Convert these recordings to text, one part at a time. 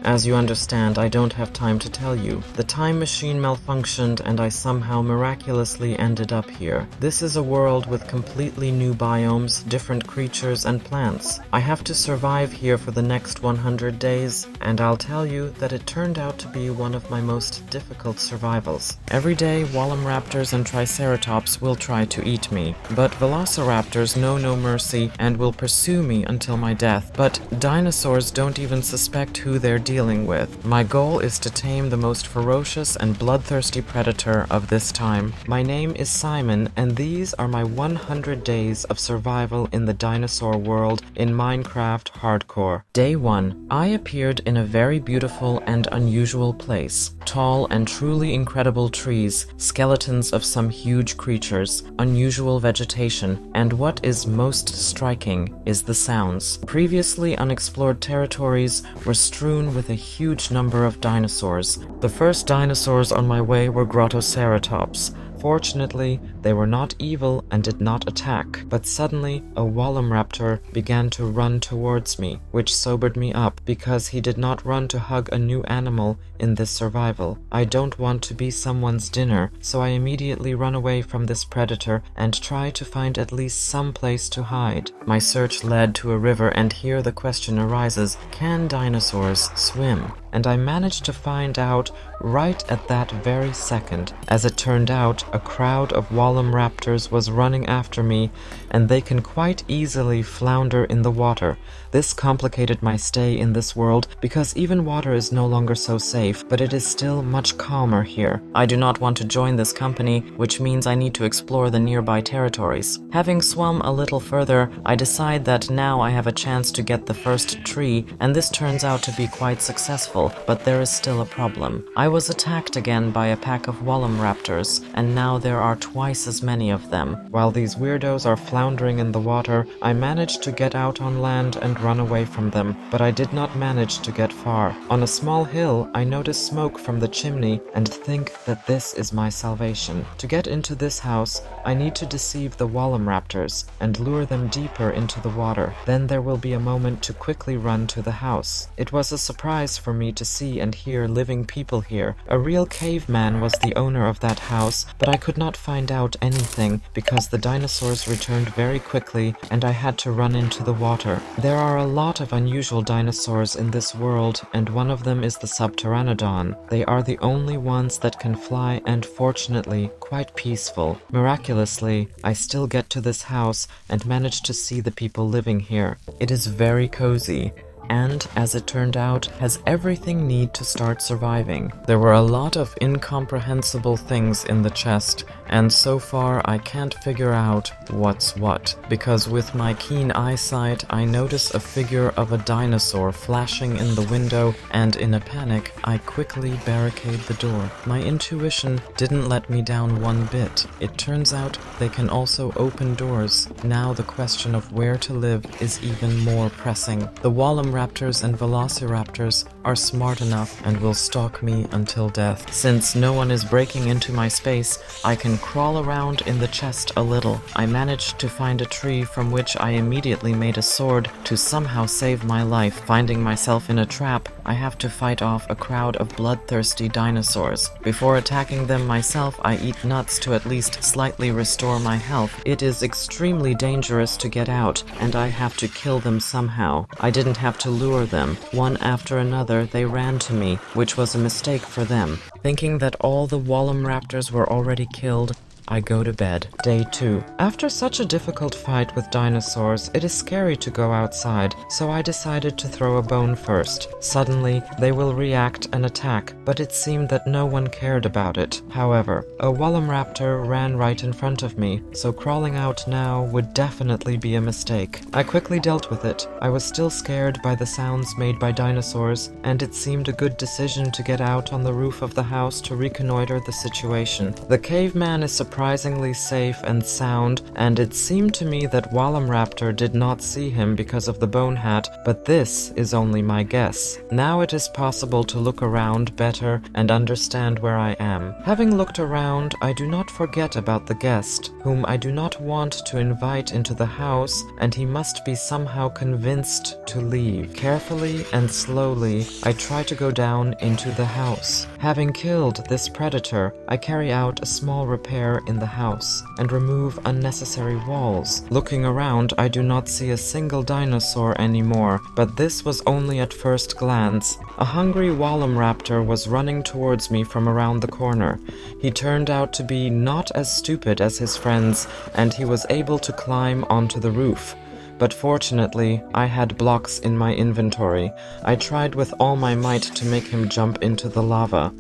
As you understand, I don't have time to tell you. The time machine malfunctioned and I somehow miraculously ended up here. This is a world with completely new biomes, different creatures and plants. I have to survive here for the next 100 days, and I'll tell you that it turned out to be one of my most difficult survivals. Every day, raptors and triceratops will try to eat me, but velociraptors know no mercy and will pursue me until my death. But dinosaurs don't even suspect who they're dealing with. My goal is to tame the most ferocious and bloodthirsty predator of this time. My name is Simon, and these are my 100 days of survival in the dinosaur world in Minecraft Hardcore. Day 1. I appeared in a very beautiful and unusual place. Tall and truly incredible trees, skeletons of some huge creatures, unusual vegetation, and what is most striking is the sounds. Previously unexplored territories were strewn with a huge number of dinosaurs. The first dinosaurs on my way were Grottoceratops. Fortunately, they were not evil and did not attack, but suddenly a raptor began to run towards me, which sobered me up because he did not run to hug a new animal in this survival. I don't want to be someone's dinner, so I immediately run away from this predator and try to find at least some place to hide. My search led to a river, and here the question arises, can dinosaurs swim? And I managed to find out right at that very second. As it turned out, a crowd of raptors was running after me, and they can quite easily flounder in the water. This complicated my stay in this world because even water is no longer so safe, but it is still much calmer here. I do not want to join this company, which means I need to explore the nearby territories. Having swum a little further, I decide that now I have a chance to get the first tree, and this turns out to be quite successful, but there is still a problem. I was attacked again by a pack of raptors, and now there are twice as many of them. While these weirdos are floundering in the water, I managed to get out on land and run away from them, but I did not manage to get far. On a small hill, I notice smoke from the chimney and think that this is my salvation. To get into this house, I need to deceive the raptors and lure them deeper into the water. Then there will be a moment to quickly run to the house. It was a surprise for me to see and hear living people here. A real caveman was the owner of that house, but I could not find out anything because the dinosaurs returned very quickly and I had to run into the water. There are a lot of unusual dinosaurs in this world, and one of them is the Subpteranodon. They are the only ones that can fly and fortunately quite peaceful. Miraculously, I still get to this house and manage to see the people living here. It is very cozy, and, as it turned out, has everything need to start surviving. There were a lot of incomprehensible things in the chest, and so far I can't figure out what's what, because with my keen eyesight I notice a figure of a dinosaur flashing in the window, and in a panic I quickly barricade the door. My intuition didn't let me down one bit. It turns out they can also open doors. Now the question of where to live is even more pressing. The raptors and velociraptors are smart enough and will stalk me until death. Since no one is breaking into my space, I can crawl around in the chest a little. I managed to find a tree from which I immediately made a sword to somehow save my life. Finding myself in a trap, I have to fight off a crowd of bloodthirsty dinosaurs. Before attacking them myself, I eat nuts to at least slightly restore my health. It is extremely dangerous to get out, and I have to kill them somehow. I didn't have to lure them. One after another, they ran to me, which was a mistake for them. Thinking that all the raptors were already killed, I go to bed. Day 2. After such a difficult fight with dinosaurs, it is scary to go outside, so I decided to throw a bone first. Suddenly, they will react and attack, but it seemed that no one cared about it. However, a raptor ran right in front of me, so crawling out now would definitely be a mistake. I quickly dealt with it. I was still scared by the sounds made by dinosaurs, and it seemed a good decision to get out on the roof of the house to reconnoiter the situation. The caveman is surprised surprisingly safe and sound, and it seemed to me that Wallamraptor did not see him because of the bone hat, but this is only my guess. Now it is possible to look around better and understand where I am. Having looked around, I do not forget about the guest, whom I do not want to invite into the house, and he must be somehow convinced to leave. Carefully and slowly, I try to go down into the house. Having killed this predator, I carry out a small repair in the house and remove unnecessary walls. Looking around, I do not see a single dinosaur anymore, but this was only at first glance. A hungry Wallamraptor was running towards me from around the corner. He turned out to be not as stupid as his friends, and he was able to climb onto the roof. But fortunately, I had blocks in my inventory. I tried with all my might to make him jump into the lava.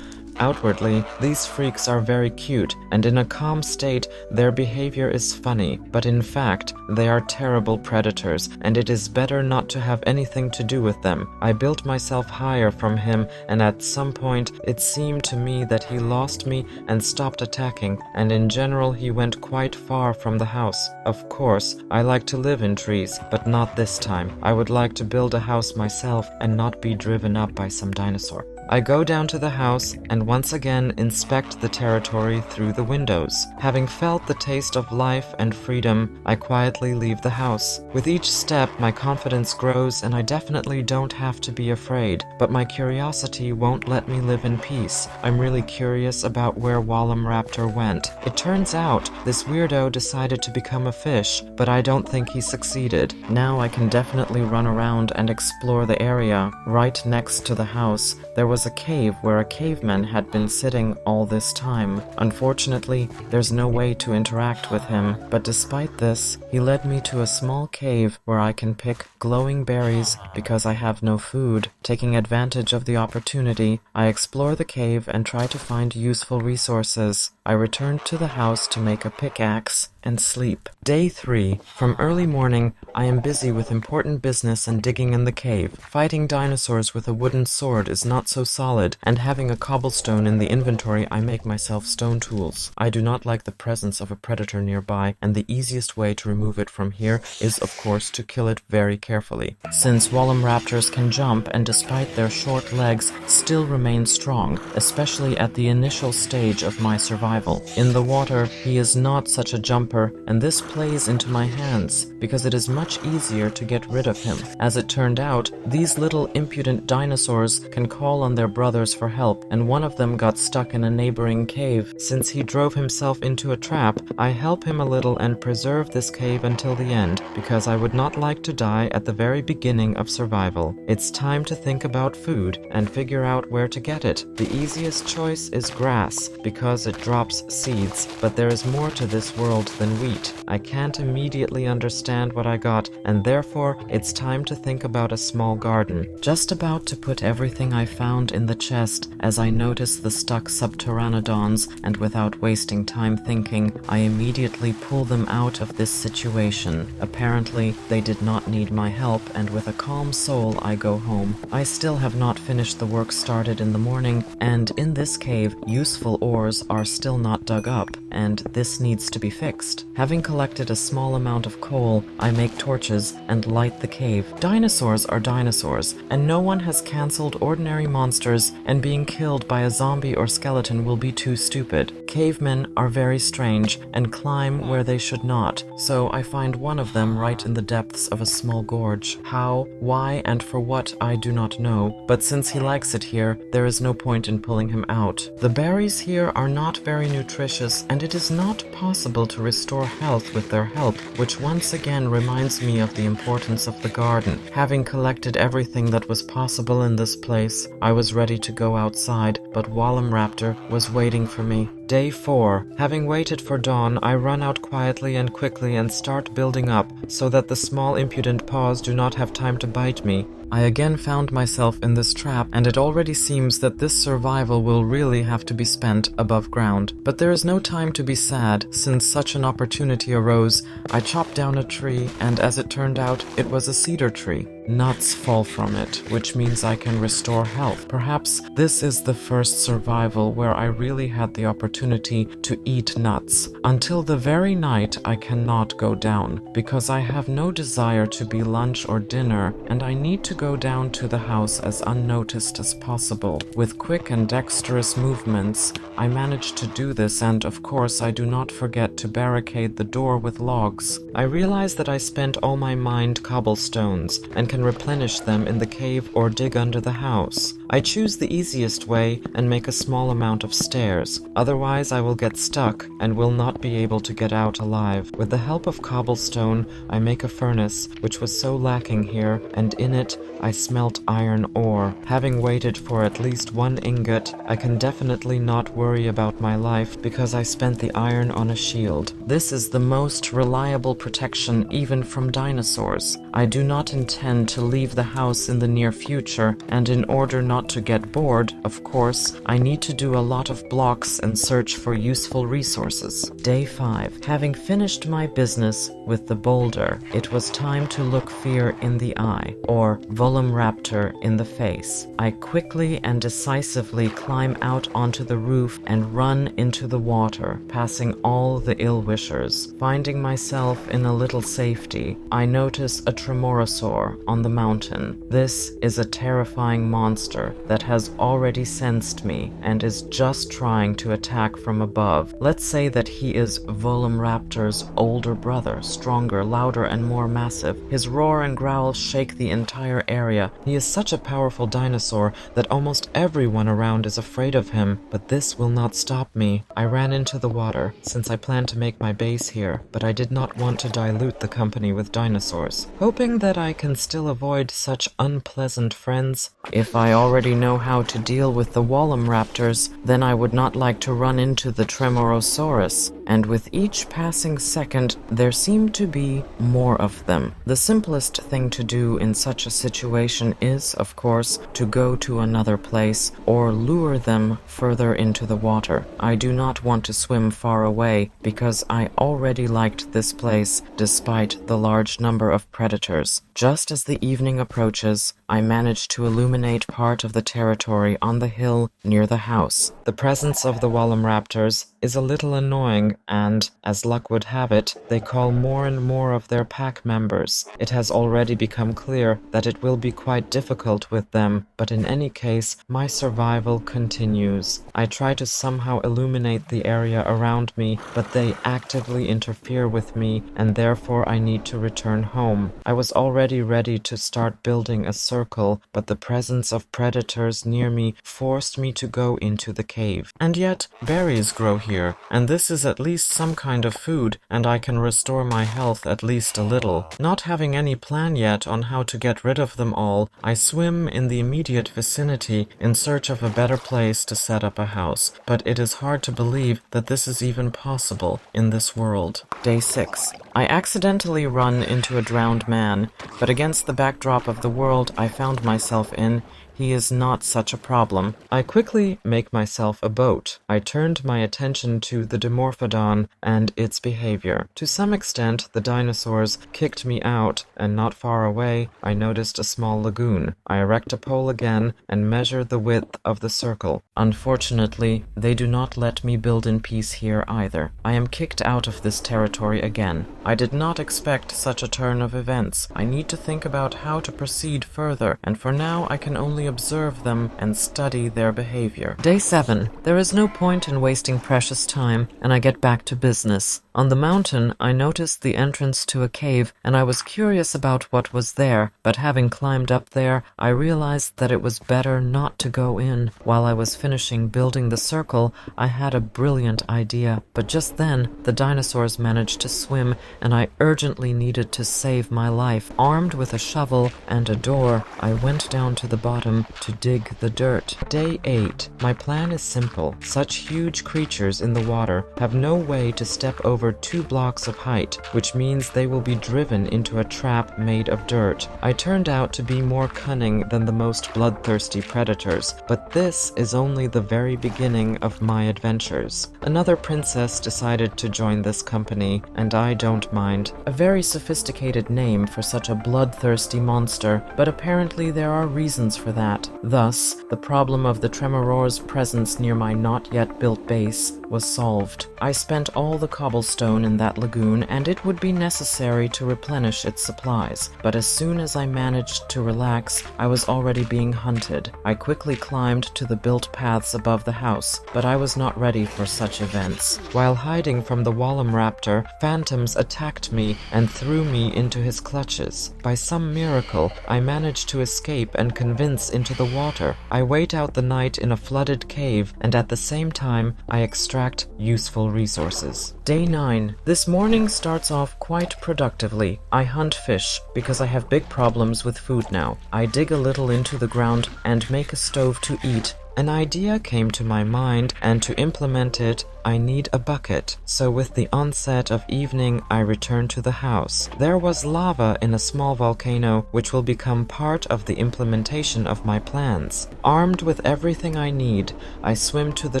Outwardly, these freaks are very cute, and in a calm state, their behavior is funny, but in fact, they are terrible predators, and it is better not to have anything to do with them. I built myself higher from him, and at some point, it seemed to me that he lost me and stopped attacking, and in general, he went quite far from the house. Of course, I like to live in trees, but not this time. I would like to build a house myself and not be driven up by some dinosaur. I go down to the house and once again inspect the territory through the windows. Having felt the taste of life and freedom, I quietly leave the house. With each step, my confidence grows and I definitely don't have to be afraid, but my curiosity won't let me live in peace. I'm really curious about where Wallamraptor went. It turns out this weirdo decided to become a fish, but I don't think he succeeded. Now I can definitely run around and explore the area. Right next to the house, there was a cave where a caveman had been sitting all this time. Unfortunately, there's no way to interact with him, but despite this, he led me to a small cave where I can pick glowing berries because I have no food. Taking advantage of the opportunity, I explore the cave and try to find useful resources. I returned to the house to make a pickaxe and sleep. Day 3. From early morning, I am busy with important business and digging in the cave. Fighting dinosaurs with a wooden sword is not so solid, and having a cobblestone in the inventory, I make myself stone tools. I do not like the presence of a predator nearby, and the easiest way to remove it from here is, of course, to kill it very carefully. Since Wallamraptors can jump and despite their short legs, still remain strong, especially at the initial stage of my survival. In the water, he is not such a jumper, and this plays into my hands, because it is much easier to get rid of him. As it turned out, these little impudent dinosaurs can call on their brothers for help, and one of them got stuck in a neighboring cave. Since he drove himself into a trap, I help him a little and preserve this cave until the end, because I would not like to die at the very beginning of survival. It's time to think about food and figure out where to get it. The easiest choice is grass, because it drops seeds, but there is more to this world than wheat. I can't immediately understand what I got, and therefore it's time to think about a small garden. Just about to put everything I found in the chest as I notice the stuck subpteranodons, and without wasting time thinking, I immediately pull them out of this situation. Apparently, they did not need my help, and with a calm soul I go home. I still have not finished the work started in the morning, and in this cave, useful ores are still not dug up, and this needs to be fixed. Having collected a small amount of coal, I make torches and light the cave. Dinosaurs are dinosaurs, and no one has cancelled ordinary monsters, and being killed by a zombie or skeleton will be too stupid. Cavemen are very strange and climb where they should not, so I find one of them right in the depths of a small gorge. How, why, and for what I do not know, but since he likes it here, there is no point in pulling him out. The berries here are not very nutritious, and it is not possible to restore health with their help, which once again reminds me of the importance of the garden. Having collected everything that was possible in this place, I was ready to go outside, but Wallamraptor was waiting for me. Day 4. Having waited for dawn, I run out quietly and quickly and start building up, so that the small impudent paws do not have time to bite me. I again found myself in this trap, and it already seems that this survival will really have to be spent above ground. But there is no time to be sad, since such an opportunity arose. I chopped down a tree, and as it turned out, it was a cedar tree. Nuts fall from it, which means I can restore health. Perhaps this is the first survival where I really had the opportunity to eat nuts. Until the very night, I cannot go down, because I have no desire to be lunch or dinner, and I need to go down to the house as unnoticed as possible. With quick and dexterous movements, I managed to do this, and of course I do not forget to barricade the door with logs. I realize that I spent all my mined cobblestones, and can replenish them in the cave or dig under the house. I choose the easiest way and make a small amount of stairs. Otherwise, I will get stuck and will not be able to get out alive. With the help of cobblestone, I make a furnace, which was so lacking here, and in it, I smelt iron ore. Having waited for at least 1 ingot, I can definitely not worry about my life because I spent the iron on a shield. This is the most reliable protection even from dinosaurs. I do not intend to leave the house in the near future, and in order not to get bored, of course, I need to do a lot of blocks and search for useful resources. Day 5. Having finished my business with the boulder, it was time to look fear in the eye, or Velociraptor in the face. I quickly and decisively climb out onto the roof and run into the water, passing all the ill-wishers. Finding myself in a little safety, I notice a Tremorosaur on the mountain. This is a terrifying monster that has already sensed me and is just trying to attack from above. Let's say that he is Velociraptor's older brother, stronger, louder, and more massive. His roar and growl shake the entire area. He is such a powerful dinosaur that almost everyone around is afraid of him, but this will not stop me. I ran into the water, since I planned to make my base here, but I did not want to dilute the company with dinosaurs. Hoping that I can still avoid such unpleasant friends. If I already know how to deal with the Velociraptors, then I would not like to run into the Tremorosaurus, and with each passing second, there seem to be more of them. The simplest thing to do in such a situation is, of course, to go to another place or lure them further into the water. I do not want to swim far away because I already liked this place despite the large number of predators. Just as the evening approaches, I manage to illuminate part of the territory on the hill near the house. The presence of the Velociraptors is a little annoying, and, as luck would have it, they call more and more of their pack members. It has already become clear that it will be quite difficult with them, but in any case, my survival continues. I try to somehow illuminate the area around me, but they actively interfere with me, and therefore I need to return home. I was already ready to start building a circle, but the presence of predators near me forced me to go into the cave. And yet, berries grow here, and this is at least some kind of food, and I can restore my health at least a little. Not having any plan yet on how to get rid of them all, I swim in the immediate vicinity in search of a better place to set up a house, but it is hard to believe that this is even possible in this world. Day 6. I accidentally run into a drowned man, but against the backdrop of the world I found myself in, he is not such a problem. I quickly make myself a boat. I turned my attention to the Dimorphodon and its behavior. To some extent, the dinosaurs kicked me out, and not far away, I noticed a small lagoon. I erect a pole again and measure the width of the circle. Unfortunately, they do not let me build in peace here either. I am kicked out of this territory again. I did not expect such a turn of events. I need to think about how to proceed further, and for now I can only observe them and study their behavior. Day 7. There is no point in wasting precious time, and I get back to business. On the mountain, I noticed the entrance to a cave, and I was curious about what was there, but having climbed up there, I realized that it was better not to go in. While I was finishing building the circle, I had a brilliant idea, but just then, the dinosaurs managed to swim, and I urgently needed to save my life. Armed with a shovel and a door, I went down to the bottom them to dig the dirt. Day 8. My plan is simple. Such huge creatures in the water have no way to step over 2 blocks of height, which means they will be driven into a trap made of dirt. I turned out to be more cunning than the most bloodthirsty predators, but this is only the very beginning of my adventures. Another princess decided to join this company, and I don't mind. A very sophisticated name for such a bloodthirsty monster, but apparently there are reasons for that. Thus, the problem of the Tremoror's presence near my not yet built base was solved. I spent all the cobblestone in that lagoon, and it would be necessary to replenish its supplies, but as soon as I managed to relax, I was already being hunted. I quickly climbed to the built paths above the house, but I was not ready for such events. While hiding from the Wallum raptor, phantoms attacked me and threw me into his clutches. By some miracle, I managed to escape and convince into the water. I wait out the night in a flooded cave, and at the same time, I extract useful resources. Day 9. This morning starts off quite productively. I hunt fish, because I have big problems with food now. I dig a little into the ground and make a stove to eat. An idea came to my mind, and to implement it, I need a bucket. So with the onset of evening, I return to the house. There was lava in a small volcano, which will become part of the implementation of my plans. Armed with everything I need, I swim to the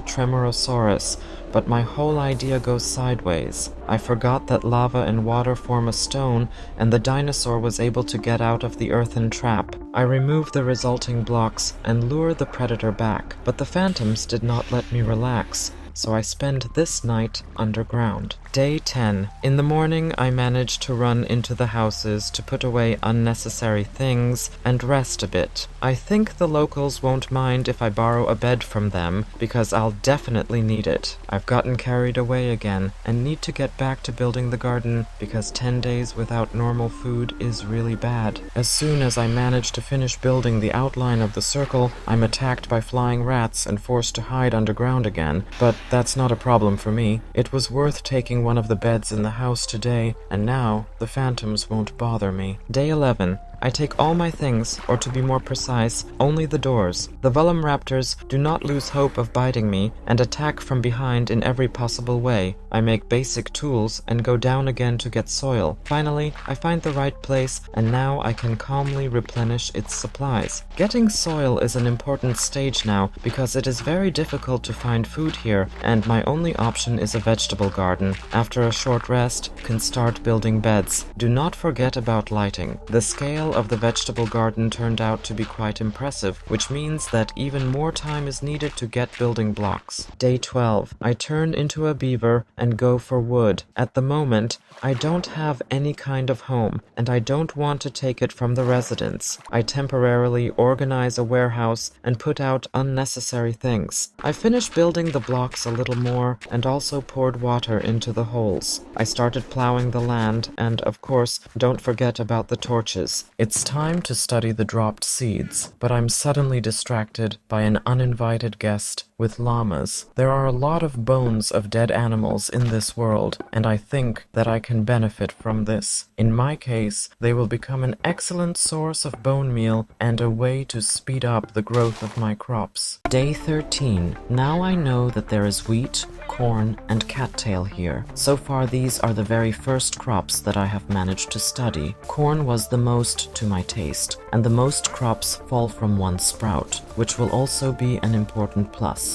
Tremorosaurus, but my whole idea goes sideways. I forgot that lava and water form a stone, and the dinosaur was able to get out of the earthen trap. I remove the resulting blocks and lure the predator back, but the phantoms did not let me relax, so I spend this night underground. Day 10. In the morning, I manage to run into the houses to put away unnecessary things and rest a bit. I think the locals won't mind if I borrow a bed from them, because I'll definitely need it. I've gotten carried away again and need to get back to building the garden, because 10 days without normal food is really bad. As soon as I manage to finish building the outline of the circle, I'm attacked by flying rats and forced to hide underground again, but that's not a problem for me. It was worth taking one of the beds in the house today, and now the phantoms won't bother me. Day 11. I take all my things, or to be more precise, only the doors. The Wallum raptors do not lose hope of biting me and attack from behind in every possible way. I make basic tools and go down again to get soil. Finally, I find the right place, and now I can calmly replenish its supplies. Getting soil is an important stage now, because it is very difficult to find food here, and my only option is a vegetable garden. After a short rest, can start building beds. Do not forget about lighting. The scale of the vegetable garden turned out to be quite impressive, which means that even more time is needed to get building blocks. Day 12. I turn into a beaver and go for wood. At the moment, I don't have any kind of home, and I don't want to take it from the residents. I temporarily organize a warehouse and put out unnecessary things. I finished building the blocks a little more and also poured water into the holes. I started plowing the land and, of course, don't forget about the torches. It's time to study the dropped seeds, but I'm suddenly distracted by an uninvited guest with llamas. There are a lot of bones of dead animals in this world, and I think that I can benefit from this. In my case, they will become an excellent source of bone meal and a way to speed up the growth of my crops. Day 13. Now I know that there is wheat, corn, and cattail here. So far, these are the very first crops that I have managed to study. Corn was the most to my taste, and the most crops fall from one sprout, which will also be an important plus.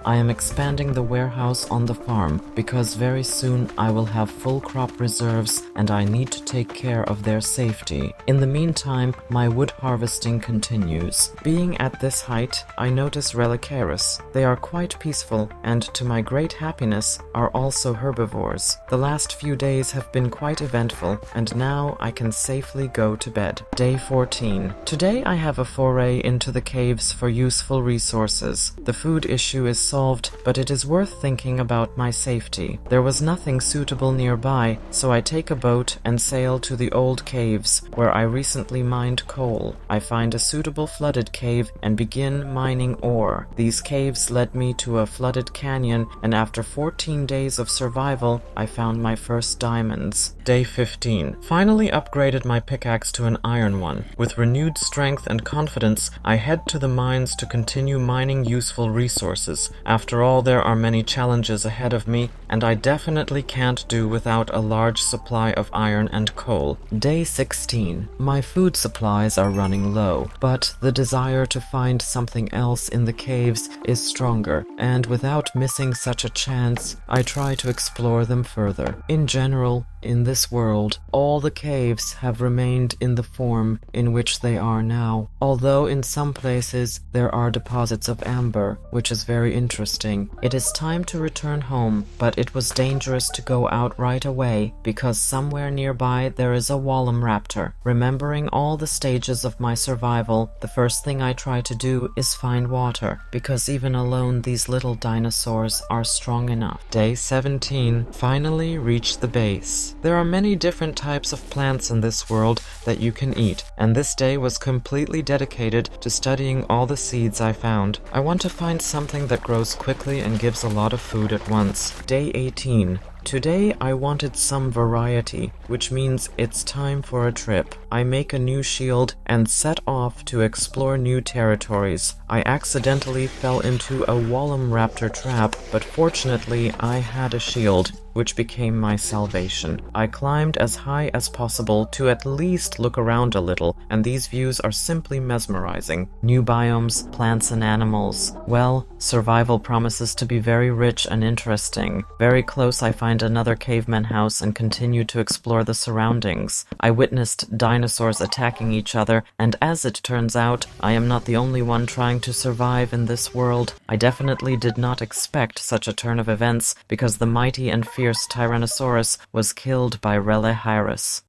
I am expanding the warehouse on the farm because very soon I will have full crop reserves and I need to take care of their safety. In the meantime, my wood harvesting continues. Being at this height, I notice relicaris. They are quite peaceful and, to my great happiness, are also herbivores. The last few days have been quite eventful, and now I can safely go to bed. Day 14. Today I have a foray into the caves for useful resources. The food issue is solved, but it is worth thinking about my safety. There was nothing suitable nearby, so I take a boat and sail to the old caves, where I recently mined coal. I find a suitable flooded cave and begin mining ore. These caves led me to a flooded canyon, and after 14 days of survival, I found my first diamonds. Day 15. Finally upgraded my pickaxe to an iron one. With renewed strength and confidence, I head to the mines to continue mining useful resources. After all, there are many challenges ahead of me, and I definitely can't do without a large supply of iron and coal. Day 16. My food supplies are running low, but the desire to find something else in the caves is stronger, and without missing such a chance, I try to explore them further. In general, in this world, all the caves have remained in the form in which they are now, although in some places there are deposits of amber, which is very interesting. It is time to return home, but it was dangerous to go out right away because somewhere nearby there is a Wallum raptor. Remembering all the stages of my survival, the first thing I try to do is find water, because even alone these little dinosaurs are strong enough. Day 17. Finally reached the base. There are many different types of plants in this world that you can eat, and this day was completely dedicated to studying all the seeds I found. I want to find something that grows quickly and gives a lot of food at once. Day 18. Today I wanted some variety, which means it's time for a trip. I make a new shield and set off to explore new territories. I accidentally fell into a Wallum raptor trap, but fortunately I had a shield, which became my salvation. I climbed as high as possible to at least look around a little, and these views are simply mesmerizing. New biomes, plants and animals. Well, survival promises to be very rich and interesting. Very close I find another caveman house and continue to explore the surroundings. I witnessed dinosaurs attacking each other, and as it turns out, I am not the only one trying to survive in this world. I definitely did not expect such a turn of events, because the mighty and fierce Tyrannosaurus was killed by Relehyrus.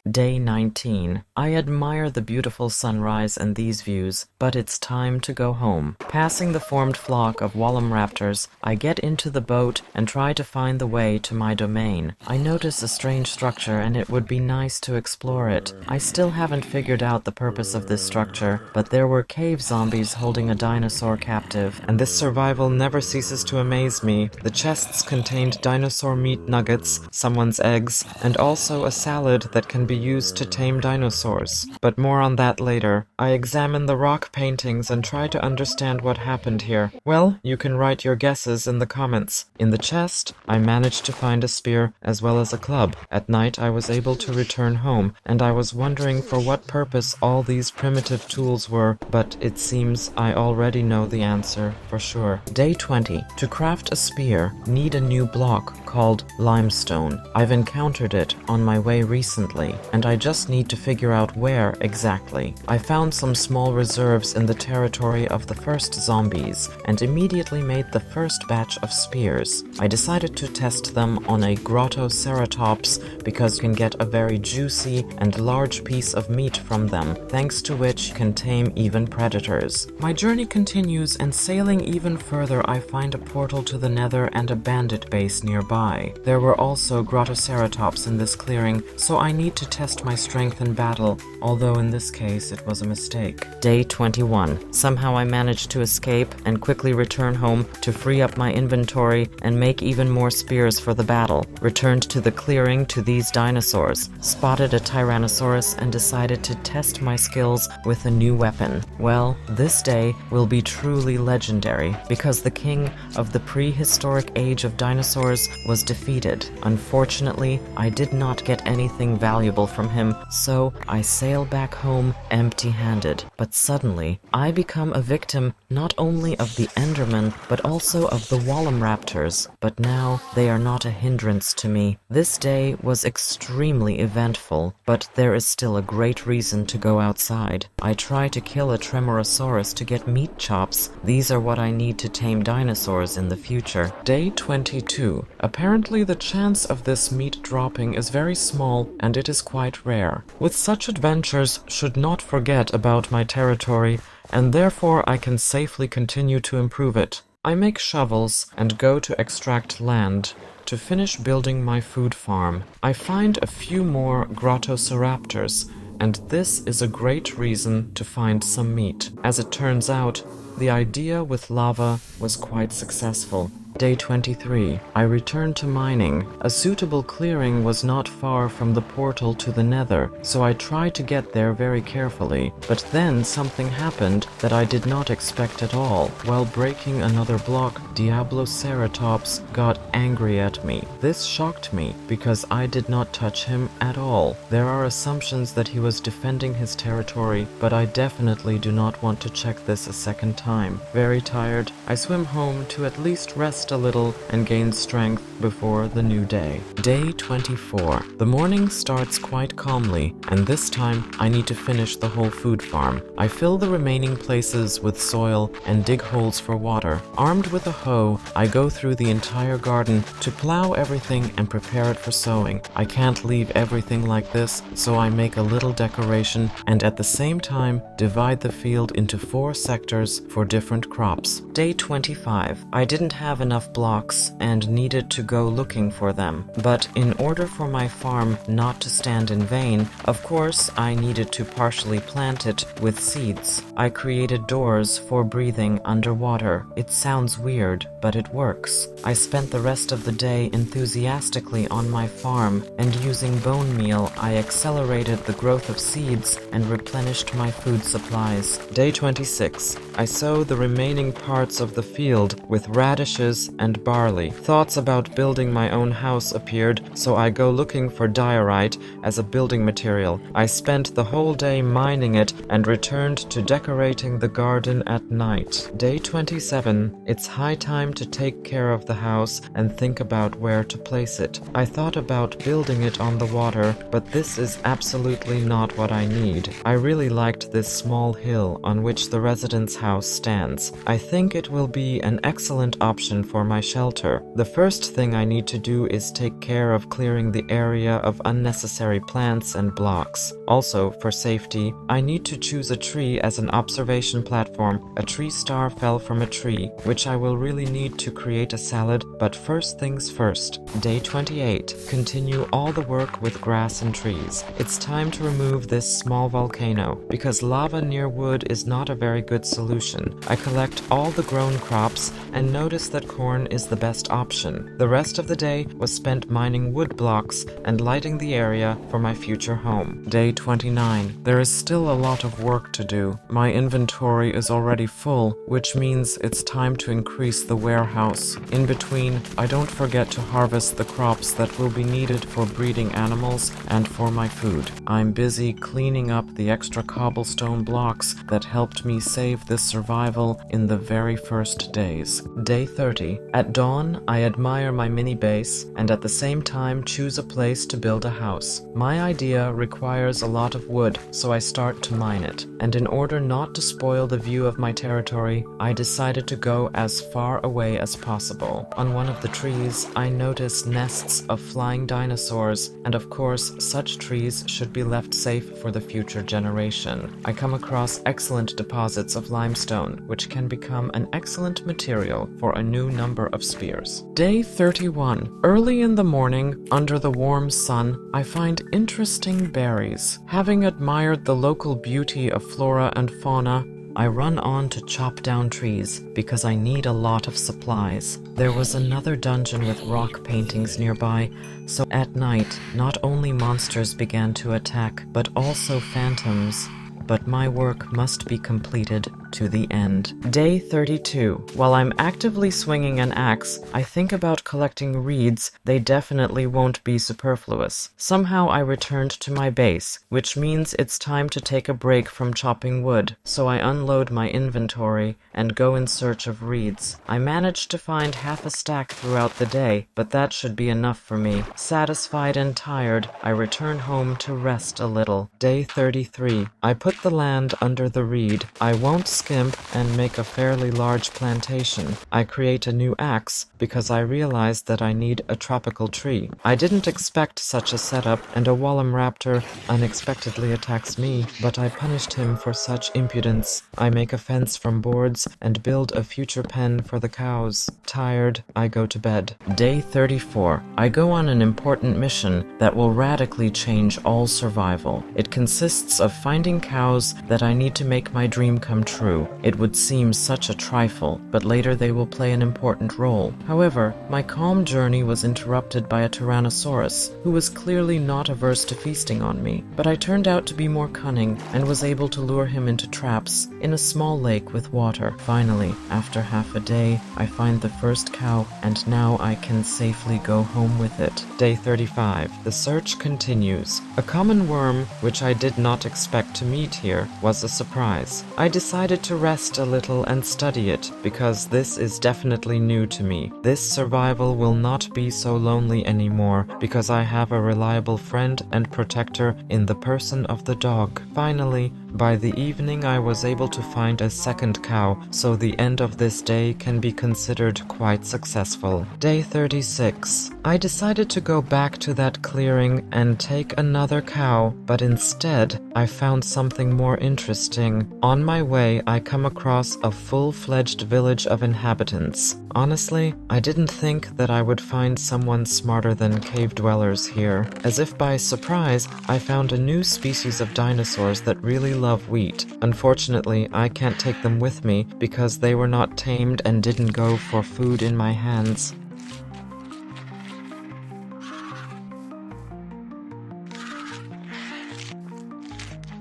Day 19. I admire the beautiful sunrise and these views, but it's time to go home. Passing the formed flock of Wallum raptors, I get into the boat and try to find the way to my domain. I notice a strange structure and it would be nice to explore it. I still haven't figured out the purpose of this structure, but there were cave zombies holding a dinosaur captive, and this survival never ceases to amaze me. The chests contained dinosaur meat nuggets, someone's eggs, and also a salad that can be used to tame dinosaurs. But more on that later. I examine the rock paintings and try to understand what happened here. Well, you can write your guesses in the comments. In the chest, I managed to find a spear as well as a club. At night, I was able to return home, and I was wondering for what purpose all these primitive tools were, but it seems I already know the answer for sure. Day 20. To craft a spear, need a new block called limestone. I've encountered it on my way recently, and I just need to figure out where exactly. I found some small reserves in the territory of the first zombies, and immediately made the first batch of spears. I decided to test them on a Grottoceratops because you can get a very juicy and large piece of meat from them, thanks to which you can tame even predators. My journey continues, and sailing even further I find a portal to the nether and a bandit base nearby. There were also Grottoceratops in this clearing, so I need to test my strength in battle, although in this case it was a mistake. Day 21. Somehow I managed to escape and quickly return home to free up my inventory and make even more spears for the battle. Returned to the clearing to these dinosaurs, spotted a Tyrannosaurus and decided to test my skills with a new weapon. Well, this day will be truly legendary because the king of the prehistoric age of dinosaurs was defeated. Unfortunately, I did not get anything valuable from him, so I sail back home empty-handed. But suddenly, I become a victim not only of the Enderman, but also of the Wallum raptors. But now, they are not a hindrance to me. This day was extremely eventful, but there is still a great reason to go outside. I try to kill a Tremorosaurus to get meat chops. These are what I need to tame dinosaurs in the future. Day 22. Apparently the chance of this meat dropping is very small, and it is quite rare. With such adventures, should not forget about my territory, and therefore I can safely continue to improve it. I make shovels and go to extract land to finish building my food farm. I find a few more Grottoceraptors, and this is a great reason to find some meat. As it turns out, the idea with lava was quite successful. Day 23. I returned to mining. A suitable clearing was not far from the portal to the nether, so I tried to get there very carefully. But then something happened that I did not expect at all. While breaking another block, Diabloceratops got angry at me. This shocked me, because I did not touch him at all. There are assumptions that he was defending his territory, but I definitely do not want to check this a second time. Very tired, I swim home to at least rest a little and gain strength before the new day. Day 24. The morning starts quite calmly, and this time I need to finish the whole food farm. I fill the remaining places with soil and dig holes for water. Armed with a hoe, I go through the entire garden to plow everything and prepare it for sowing. I can't leave everything like this, so I make a little decoration and at the same time divide the field into 4 sectors for different crops. Day 25. I didn't have enough blocks and needed to go looking for them. But in order for my farm not to stand in vain, of course I needed to partially plant it with seeds. I created doors for breathing underwater. It sounds weird, but it works. I spent the rest of the day enthusiastically on my farm, and using bone meal I accelerated the growth of seeds and replenished my food supplies. Day 26. I sow the remaining parts of the field with radishes and barley. Thoughts about building my own house appeared, so I go looking for diorite as a building material. I spent the whole day mining it and returned to decorating the garden at night. Day 27. It's high time to take care of the house and think about where to place it. I thought about building it on the water, but this is absolutely not what I need. I really liked this small hill on which the residence house stands. I think it will be an excellent option for my shelter. The first thing I need to do is take care of clearing the area of unnecessary plants and blocks. Also, for safety, I need to choose a tree as an observation platform. A tree star fell from a tree, which I will really need to create a salad, but first things first. Day 28. Continue all the work with grass and trees. It's time to remove this small volcano, because lava near wood is not a very good solution. I collect all the grown crops and notice that corn is the best option. The rest of the day was spent mining wood blocks and lighting the area for my future home. Day 29. There is still a lot of work to do. My inventory is already full, which means it's time to increase the warehouse. In between, I don't forget to harvest the crops that will be needed for breeding animals and for my food. I'm busy cleaning up the extra cobblestone blocks that helped me save this survival in the very first days. Day 30. At dawn, I admire my mini base and at the same time choose a place to build a house. My idea requires a lot of wood, so I start to mine it. And in order not to spoil the view of my territory, I decided to go as far away as possible. On one of the trees, I notice nests of flying dinosaurs, and of course, such trees should be left safe for the future generation. I come across excellent deposits of limestone, which can become an excellent material for a new number of spears. Day 31. Early in the morning, under the warm sun, I find interesting berries. Having admired the local beauty of flora and fauna, I run on to chop down trees because I need a lot of supplies. There was another dungeon with rock paintings nearby, so at night, not only monsters began to attack, but also phantoms. But my work must be completed to the end. Day 32. While I'm actively swinging an axe, I think about collecting reeds. They definitely won't be superfluous. Somehow I returned to my base, which means it's time to take a break from chopping wood, so I unload my inventory and go in search of reeds. I managed to find half a stack throughout the day, but that should be enough for me. Satisfied and tired, I return home to rest a little. Day 33. I put the land under the reed. I won't skimp and make a fairly large plantation. I create a new axe because I realized that I need a tropical tree. I didn't expect such a setup, and a Wallum raptor unexpectedly attacks me, but I punished him for such impudence. I make a fence from boards and build a future pen for the cows. Tired, I go to bed. Day 34. I go on an important mission that will radically change all survival. It consists of finding cows that I need to make my dream come true. It would seem such a trifle, but later they will play an important role. However, my calm journey was interrupted by a Tyrannosaurus, who was clearly not averse to feasting on me, but I turned out to be more cunning and was able to lure him into traps in a small lake with water. Finally, after half a day, I find the first cow, and now I can safely go home with it. Day 35. The search continues. A common worm, which I did not expect to meet here, was a surprise. I decided to rest a little and study it, because this is definitely new to me. This survival will not be so lonely anymore, because I have a reliable friend and protector in the person of the dog. Finally, by the evening I was able to find a second cow, so the end of this day can be considered quite successful. Day 36. I decided to go back to that clearing and take another cow, but instead I found something more interesting. On my way, I come across a full-fledged village of inhabitants. Honestly, I didn't think that I would find someone smarter than cave dwellers here. As if by surprise, I found a new species of dinosaurs that really love wheat. Unfortunately, I can't take them with me because they were not tamed and didn't go for food in my hands.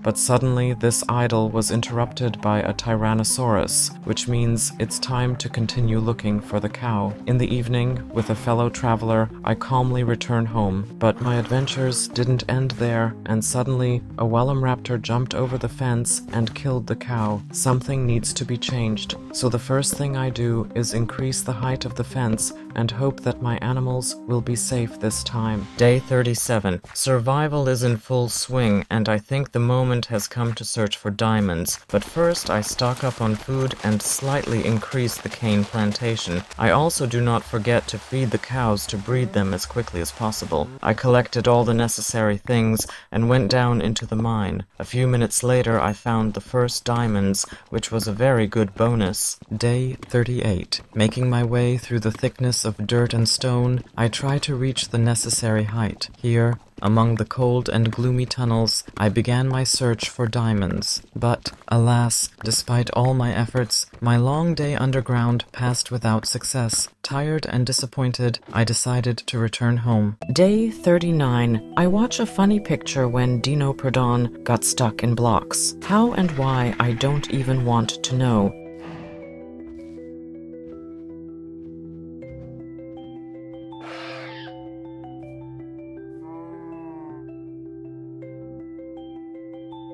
But suddenly, this idyll was interrupted by a Tyrannosaurus, which means it's time to continue looking for the cow. In the evening, with a fellow traveler, I calmly return home, but my adventures didn't end there, and suddenly, a Wallum raptor jumped over the fence and killed the cow. Something needs to be changed, so the first thing I do is increase the height of the fence and hope that my animals will be safe this time. Day 37. Survival is in full swing, and I think the moment has come to search for diamonds, but first I stock up on food and slightly increase the cane plantation. I also do not forget to feed the cows to breed them as quickly as possible. I collected all the necessary things and went down into the mine. A few minutes later I found the first diamonds, which was a very good bonus. Day 38. Making my way through the thickness of dirt and stone, I try to reach the necessary height. Here, among the cold and gloomy tunnels, I began my search for diamonds. But, alas, despite all my efforts, my long day underground passed without success. Tired and disappointed, I decided to return home. Day 39. I watch a funny picture when Dinoprodon got stuck in blocks. How and why, I don't even want to know.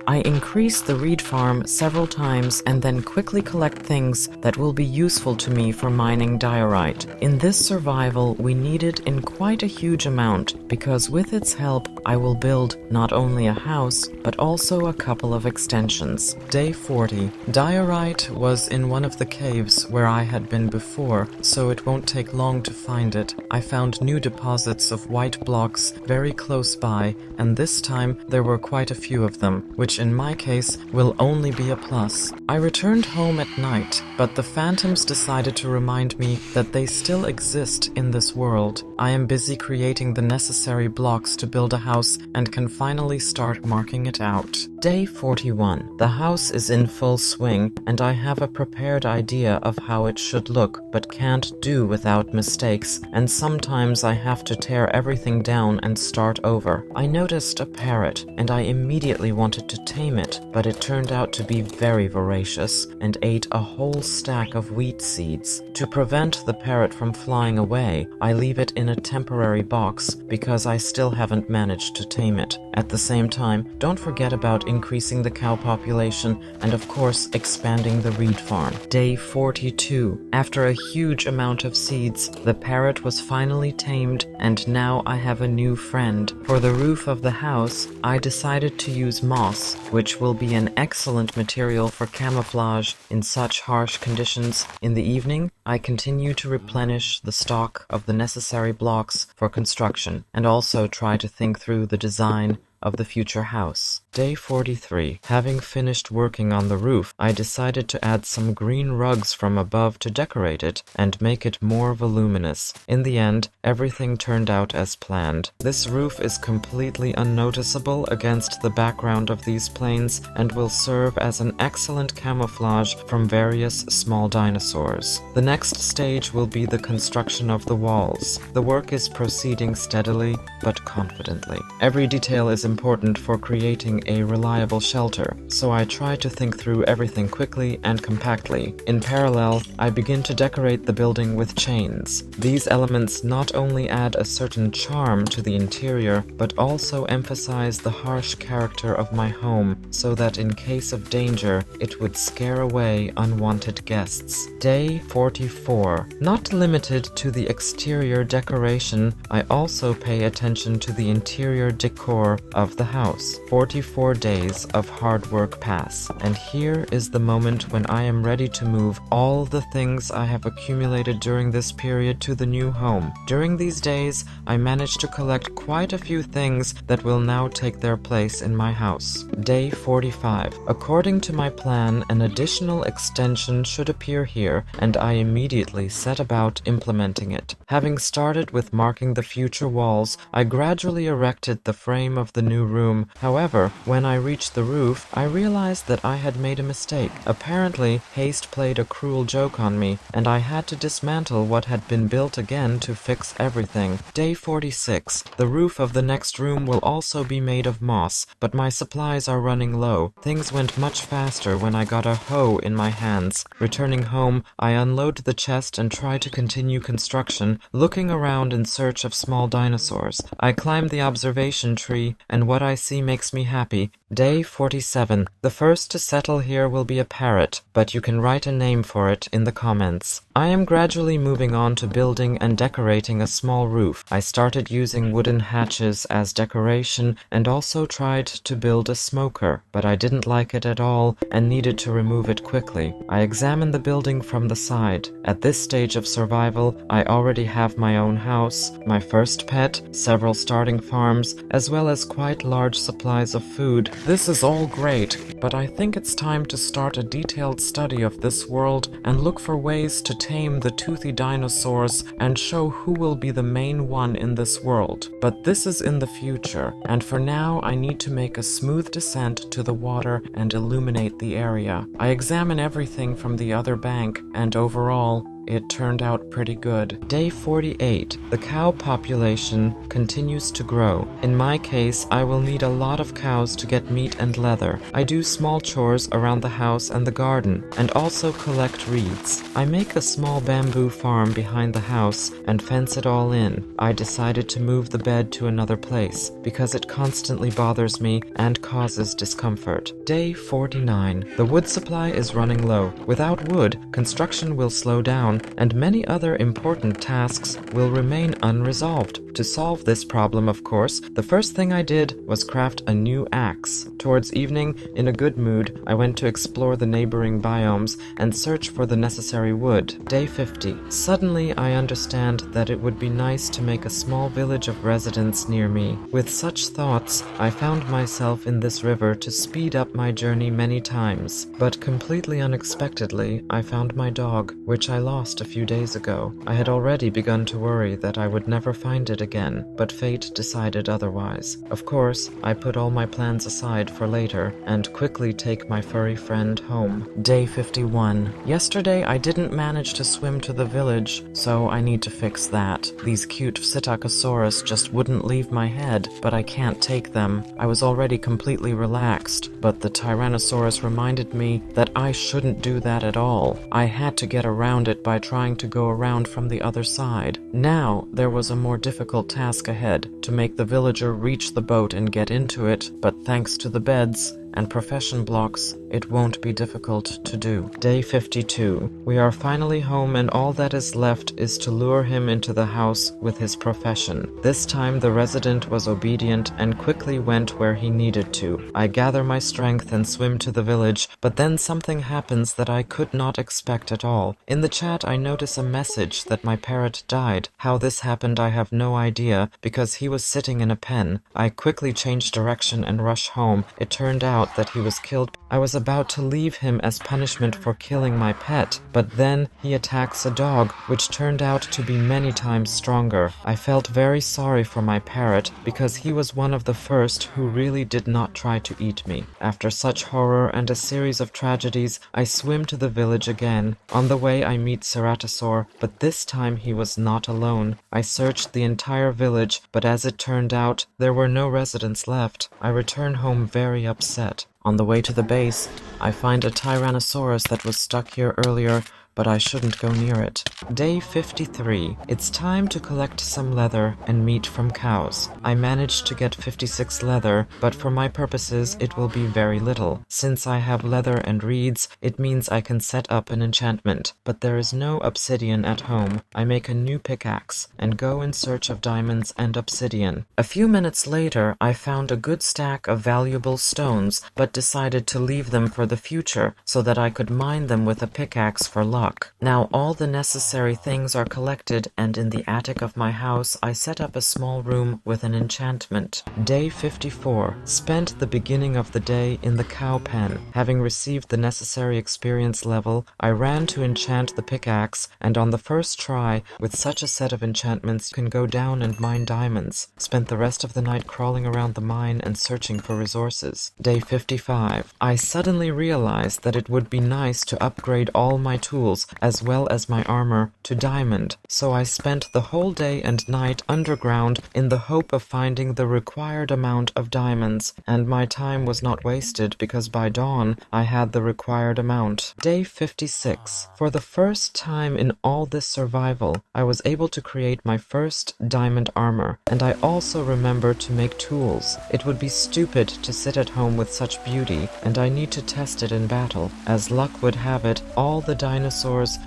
I increase the reed farm several times and then quickly collect things that will be useful to me for mining diorite. In this survival, we need it in quite a huge amount, because with its help, I will build not only a house, but also a couple of extensions. Day 40. Diorite was in one of the caves where I had been before, so it won't take long to find it. I found new deposits of white blocks very close by, and this time there were quite a few of them, which in my case will only be a plus. I returned home at night, but the phantoms decided to remind me that they still exist in this world. I am busy creating the necessary blocks to build a house and can finally start marking it out. Day 41. The house is in full swing, and I have a prepared idea of how it should look, but can't do without mistakes, and sometimes I have to tear everything down and start over. I noticed a parrot, and I immediately wanted to tame it, but it turned out to be very voracious and ate a whole stack of wheat seeds. To prevent the parrot from flying away, I leave it in a temporary box because I still haven't managed managed to tame it. At the same time, don't forget about increasing the cow population and of course expanding the reed farm. Day 42. After a huge amount of seeds, the parrot was finally tamed and now I have a new friend. For the roof of the house, I decided to use moss, which will be an excellent material for camouflage in such harsh conditions. In the evening, I continue to replenish the stock of the necessary blocks for construction and also try to think through the design of the future house. Day 43. Having finished working on the roof, I decided to add some green rugs from above to decorate it and make it more voluminous. In the end, everything turned out as planned. This roof is completely unnoticeable against the background of these plains and will serve as an excellent camouflage from various small dinosaurs. The next stage will be the construction of the walls. The work is proceeding steadily but confidently. Every detail is important for creating a reliable shelter, so I try to think through everything quickly and compactly. In parallel, I begin to decorate the building with chains. These elements not only add a certain charm to the interior, but also emphasize the harsh character of my home, so that in case of danger, it would scare away unwanted guests. Day 44. Not limited to the exterior decoration, I also pay attention to the interior decor of the house. 44 days of hard work pass, and here is the moment when I am ready to move all the things I have accumulated during this period to the new home. During these days, I managed to collect quite a few things that will now take their place in my house. Day 45. According to my plan, an additional extension should appear here, and I immediately set about implementing it. Having started with marking the future walls, I gradually erected the frame of the new room. However, when I reached the roof, I realized that I had made a mistake. Apparently, haste played a cruel joke on me, and I had to dismantle what had been built again to fix everything. Day 46. The roof of the next room will also be made of moss, but my supplies are running low. Things went much faster when I got a hoe in my hands. Returning home, I unload the chest and try to continue construction, looking around in search of small dinosaurs. I climb the observation tree, and what I see makes me happy. Day 47. The first to settle here will be a parrot, but you can write a name for it in the comments. I am gradually moving on to building and decorating a small roof. I started using wooden hatches as decoration and also tried to build a smoker, but I didn't like it at all and needed to remove it quickly. I examined the building from the side. At this stage of survival, I already have my own house, my first pet, several starting farms, as well as quite large supplies of food. This is all great, but I think it's time to start a detailed study of this world and look for ways to tame the toothy dinosaurs and show who will be the main one in this world. But this is in the future, and for now I need to make a smooth descent to the water and illuminate the area. I examine everything from the other bank, and overall, it turned out pretty good. Day 48. The cow population continues to grow. In my case, I will need a lot of cows to get meat and leather. I do small chores around the house and the garden, and also collect reeds. I make a small bamboo farm behind the house and fence it all in. I decided to move the bed to another place, because it constantly bothers me and causes discomfort. Day 49. The wood supply is running low. Without wood, construction will slow down, and many other important tasks will remain unresolved. To solve this problem, of course, the first thing I did was craft a new axe. Towards evening, in a good mood, I went to explore the neighboring biomes and search for the necessary wood. Day 50. Suddenly, I understand that it would be nice to make a small village of residents near me. With such thoughts, I found myself in this river to speed up my journey many times. But completely unexpectedly, I found my dog, which I lost a few days ago. I had already begun to worry that I would never find it again, but fate decided otherwise. Of course, I put all my plans aside for later and quickly take my furry friend home. Day 51. Yesterday I didn't manage to swim to the village, so I need to fix that. These cute Psittacosaurus just wouldn't leave my head, but I can't take them. I was already completely relaxed, but the Tyrannosaurus reminded me that I shouldn't do that at all. I had to get around it by by trying to go around from the other side. Now, there was a more difficult task ahead, to make the villager reach the boat and get into it, but thanks to the beds and profession blocks, it won't be difficult to do. Day 52. We are finally home and all that is left is to lure him into the house with his profession. This time the resident was obedient and quickly went where he needed to. I gather my strength and swim to the village, but then something happens that I could not expect at all. In the chat I notice a message that my parrot died. How this happened I have no idea, because he was sitting in a pen. I quickly change direction and rush home. It turned out that he was killed. I was about to leave him as punishment for killing my pet, but then he attacks a dog, which turned out to be many times stronger. I felt very sorry for my parrot, because he was one of the first who really did not try to eat me. After such horror and a series of tragedies, I swim to the village again. On the way I meet Ceratosaur, but this time he was not alone. I searched the entire village, but as it turned out, there were no residents left. I return home very upset. On the way to the base, I find a Tyrannosaurus that was stuck here earlier, but I shouldn't go near it. Day 53. It's time to collect some leather and meat from cows. I managed to get 56 leather, but for my purposes it will be very little. Since I have leather and reeds, it means I can set up an enchantment, but there is no obsidian at home. I make a new pickaxe and go in search of diamonds and obsidian. A few minutes later, I found a good stack of valuable stones, but decided to leave them for the future so that I could mine them with a pickaxe for luck. Now all the necessary things are collected, and in the attic of my house I set up a small room with an enchantment. Day 54. Spent the beginning of the day in the cow pen. Having received the necessary experience level, I ran to enchant the pickaxe, and on the first try, with such a set of enchantments, you can go down and mine diamonds. Spent the rest of the night crawling around the mine and searching for resources. Day 55. I suddenly realized that it would be nice to upgrade all my tools as well as my armor to diamond, so I spent the whole day and night underground in the hope of finding the required amount of diamonds, and my time was not wasted because by dawn I had the required amount. Day 56. For the first time in all this survival, I was able to create my first diamond armor, and I also remembered to make tools. It would be stupid to sit at home with such beauty, and I need to test it in battle. As luck would have it, all the dinosaurs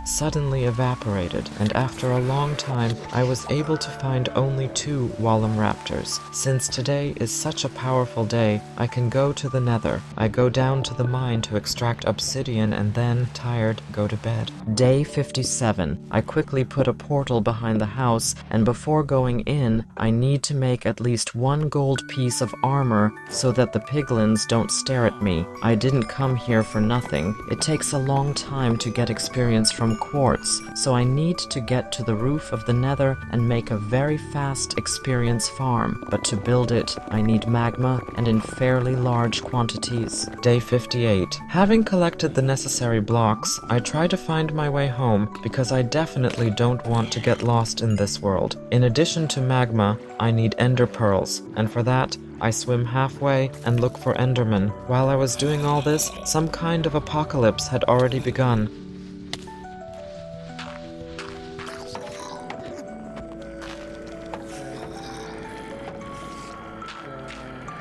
suddenly evaporated, and after a long time I was able to find only 2 Wallamraptors. Since today is such a powerful day, I can go to the nether. I go down to the mine to extract obsidian and then, tired, go to bed. Day 57. I quickly put a portal behind the house, and before going in, I need to make at least 1 gold piece of armor so that the piglins don't stare at me. I didn't come here for nothing. It takes a long time to get experience from quartz, so I need to get to the roof of the nether and make a very fast experience farm, but to build it I need magma and in fairly large quantities. Day 58. Having collected the necessary blocks, I try to find my way home because I definitely don't want to get lost in this world. In addition to magma, I need ender pearls, and for that I swim halfway and look for endermen. While I was doing all this, some kind of apocalypse had already begun.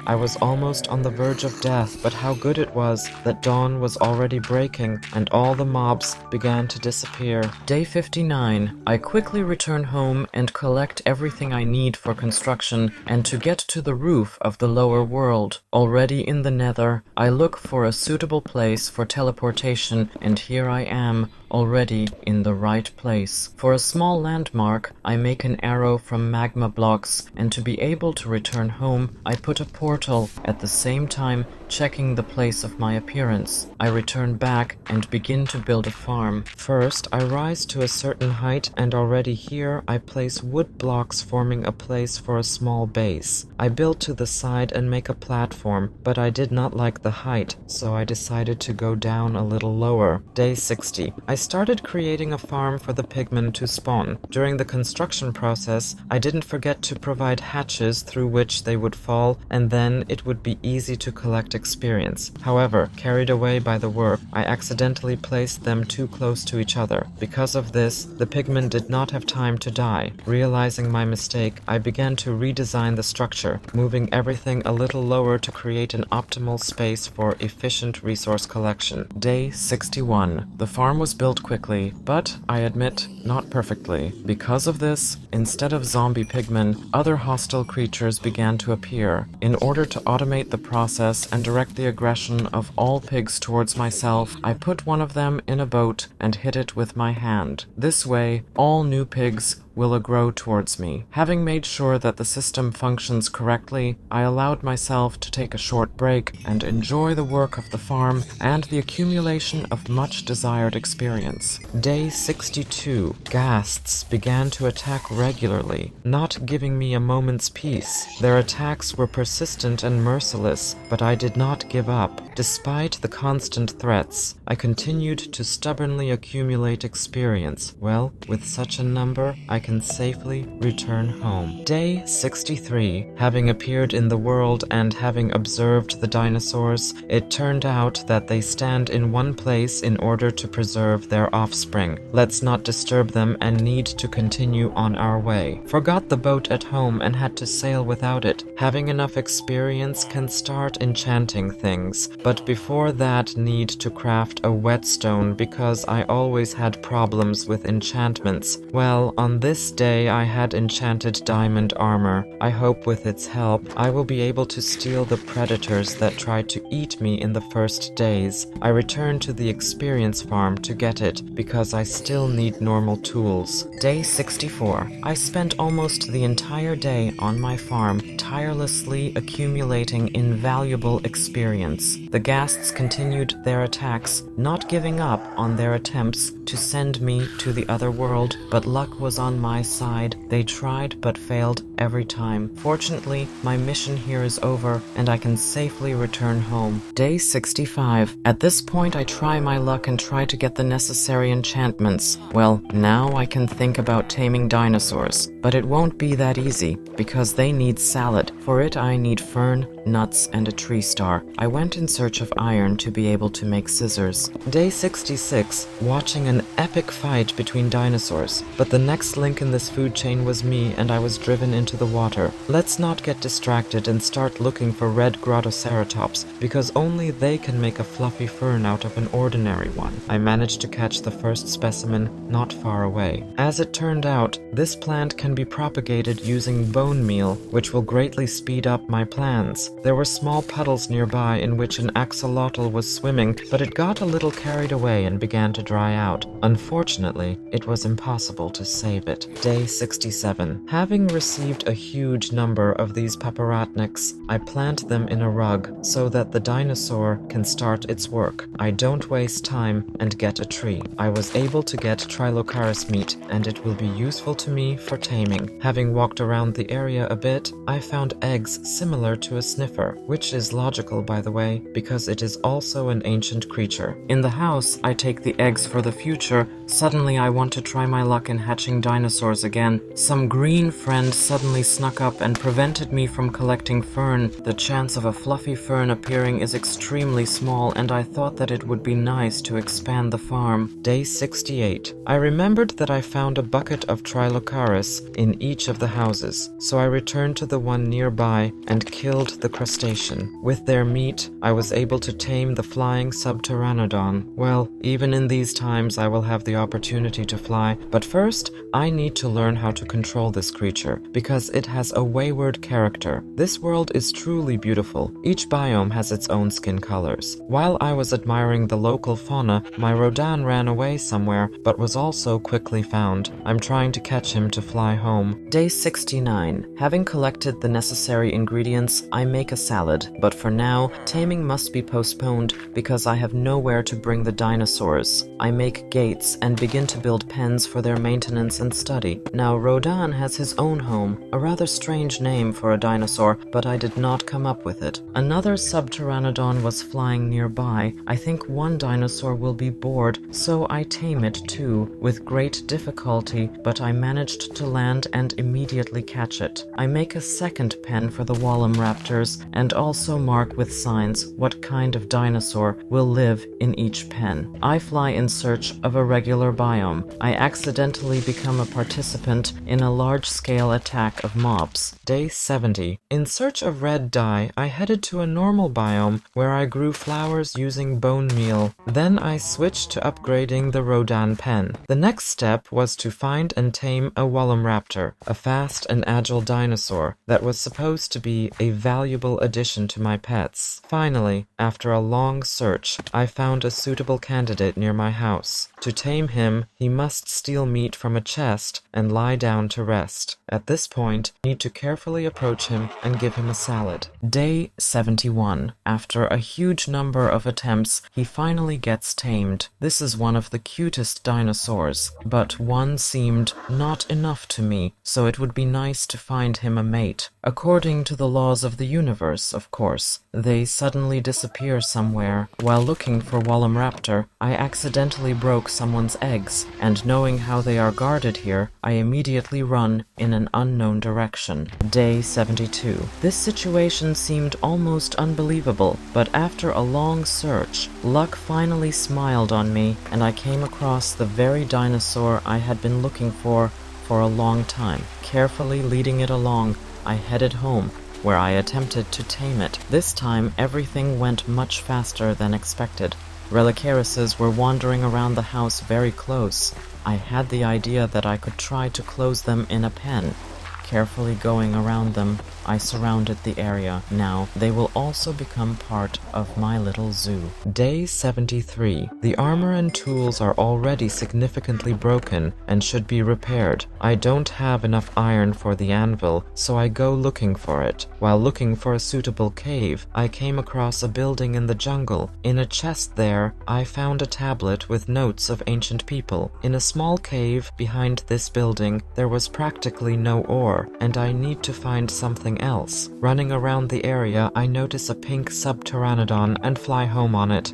I was almost on the verge of death, but how good it was that dawn was already breaking and all the mobs began to disappear. Day 59. I quickly return home and collect everything I need for construction and to get to the roof of the lower world. Already in the nether, I look for a suitable place for teleportation, and here I am, already in the right place. For a small landmark, I make an arrow from magma blocks, and to be able to return home, I put a portal, at the same time checking the place of my appearance. I return back and begin to build a farm. First, I rise to a certain height, and already here I place wood blocks forming a place for a small base. I build to the side and make a platform, but I did not like the height, so I decided to go down a little lower. Day 60. I started creating a farm for the pigmen to spawn. During the construction process, I didn't forget to provide hatches through which they would fall, and then it would be easy to collect experience. However, carried away by the work, I accidentally placed them too close to each other. Because of this, the pigmen did not have time to die. Realizing my mistake, I began to redesign the structure, moving everything a little lower to create an optimal space for efficient resource collection. Day 61. The farm was built quickly, but, I admit, not perfectly. Because of this, instead of zombie pigmen, other hostile creatures began to appear. In order to automate the process and direct the aggression of all pigs towards myself, I put one of them in a boat and hit it with my hand. This way, all new pigs will grow towards me. Having made sure that the system functions correctly, I allowed myself to take a short break and enjoy the work of the farm and the accumulation of much desired experience. Day 62. Ghasts began to attack regularly, not giving me a moment's peace. Their attacks were persistent and merciless, but I did not give up. Despite the constant threats, I continued to stubbornly accumulate experience. Well, with such a number, I can safely return home. Day 63. Having appeared in the world and having observed the dinosaurs, it turned out that they stand in one place in order to preserve their offspring. Let's not disturb them and need to continue on our way. Forgot the boat at home and had to sail without it. Having enough experience can start enchanting things, but before that need to craft a whetstone because I always had problems with enchantments. Well, on this day I had enchanted diamond armor. I hope with its help I will be able to steal the predators that tried to eat me in the first days. I returned to the experience farm to get it because I still need normal tools. Day 64. I spent almost the entire day on my farm, tirelessly accumulating invaluable experience. The ghasts continued their attacks, not giving up on their attempts to send me to the other world, but luck was on my side. They tried but failed every time. Fortunately, my mission here is over and I can safely return home. Day 65. At this point I try my luck and try to get the necessary enchantments. Well, now I can think about taming dinosaurs, but it won't be that easy because they need salad. For it I need fern, nuts, and a tree star. I went in search of iron to be able to make scissors. Day 66. Watching an epic fight between dinosaurs, but the next link in this food chain was me and I was driven into the water. Let's not get distracted and start looking for red grottoceratops because only they can make a fluffy fern out of an ordinary one. I managed to catch the first specimen not far away. As it turned out, this plant can be propagated using bone meal, which will greatly speed up my plans. There were small puddles nearby in which an axolotl was swimming, but it got a little carried away and began to dry out. Unfortunately, it was impossible to save it. Day 67. Having received a huge number of these paparatniks, I plant them in a rug so that the dinosaur can start its work. I don't waste time and get a tree. I was able to get Trilocaris meat and it will be useful to me for taming. Having walked around the area a bit, I found eggs similar to a sniffer, which is logical by the way, because it is also an ancient creature. In the house, I take the eggs for the future. Suddenly I want to try my luck in hatching dinosaurs again. Some green friend suddenly snuck up and prevented me from collecting fern. The chance of a fluffy fern appearing is extremely small and I thought that it would be nice to expand the farm. Day 68. I remembered that I found a bucket of Trilocaris in each of the houses, so I returned to the one nearby and killed the crustacean. With their meat, I was able to tame the flying subpteranodon. Well, even in these times I will have the opportunity to fly, but first I need to learn how to control this creature, because it has a wayward character. This world is truly beautiful. Each biome has its own skin colors. While I was admiring the local fauna, my Rodan ran away somewhere, but was also quickly found. I'm trying to catch him to fly home. Day 69. Having collected the necessary ingredients, I make a salad, but for now, taming must be postponed because I have nowhere to bring the dinosaurs. I make gates and begin to build pens for their maintenance and study. Now, Rodan has his own home, a rather strange name for a dinosaur, but I did not come up with it. Another subpteranodon was flying nearby. I think one dinosaur will be bored, so I tame it too, with great difficulty, but I managed to land and immediately catch it. I make a second pen for the Wallum raptors and also mark with signs what kind of dinosaur will live in each pen. I fly in search of a regular biome. I accidentally become a participant in a large-scale attack of mobs. Day 70. In search of red dye, I headed to a normal biome where I grew flowers using bone meal. Then I switched to upgrading the Rodan pen. The next step was to find and tame a Wallum raptor, a fast and agile dinosaur that was supposed to be a valuable addition to my pets. Finally, after a long search, I found a suitable candidate near my house. To tame him, he must steal meat from a chest and lie down to rest. At this point, I need to carefully approach him and give him a salad. Day 71. After a huge number of attempts, he finally gets tamed. This is one of the cutest dinosaurs, but one seemed not enough to me, so it would be nice to find him a mate. According to the laws of the universe, of course, they suddenly disappear somewhere. While looking for Wallum raptor, I accidentally broke someone's eggs, and knowing how they are guarded here, I immediately run in an unknown direction. Day 72. This situation seemed almost unbelievable, but after a long search, luck finally smiled on me, and I came across the very dinosaur I had been looking for a long time. Carefully leading it along, I headed home, where I attempted to tame it. This time, everything went much faster than expected. Relicaruses were wandering around the house very close. I had the idea that I could try to close them in a pen. Carefully going around them, I surrounded the area. Now, they will also become part of my little zoo. Day 73. The armor and tools are already significantly broken and should be repaired. I don't have enough iron for the anvil, so I go looking for it. While looking for a suitable cave, I came across a building in the jungle. In a chest there, I found a tablet with notes of ancient people. In a small cave behind this building, there was practically no ore, and I need to find something else. Running around the area, I notice a pink subpteranodon and fly home on it.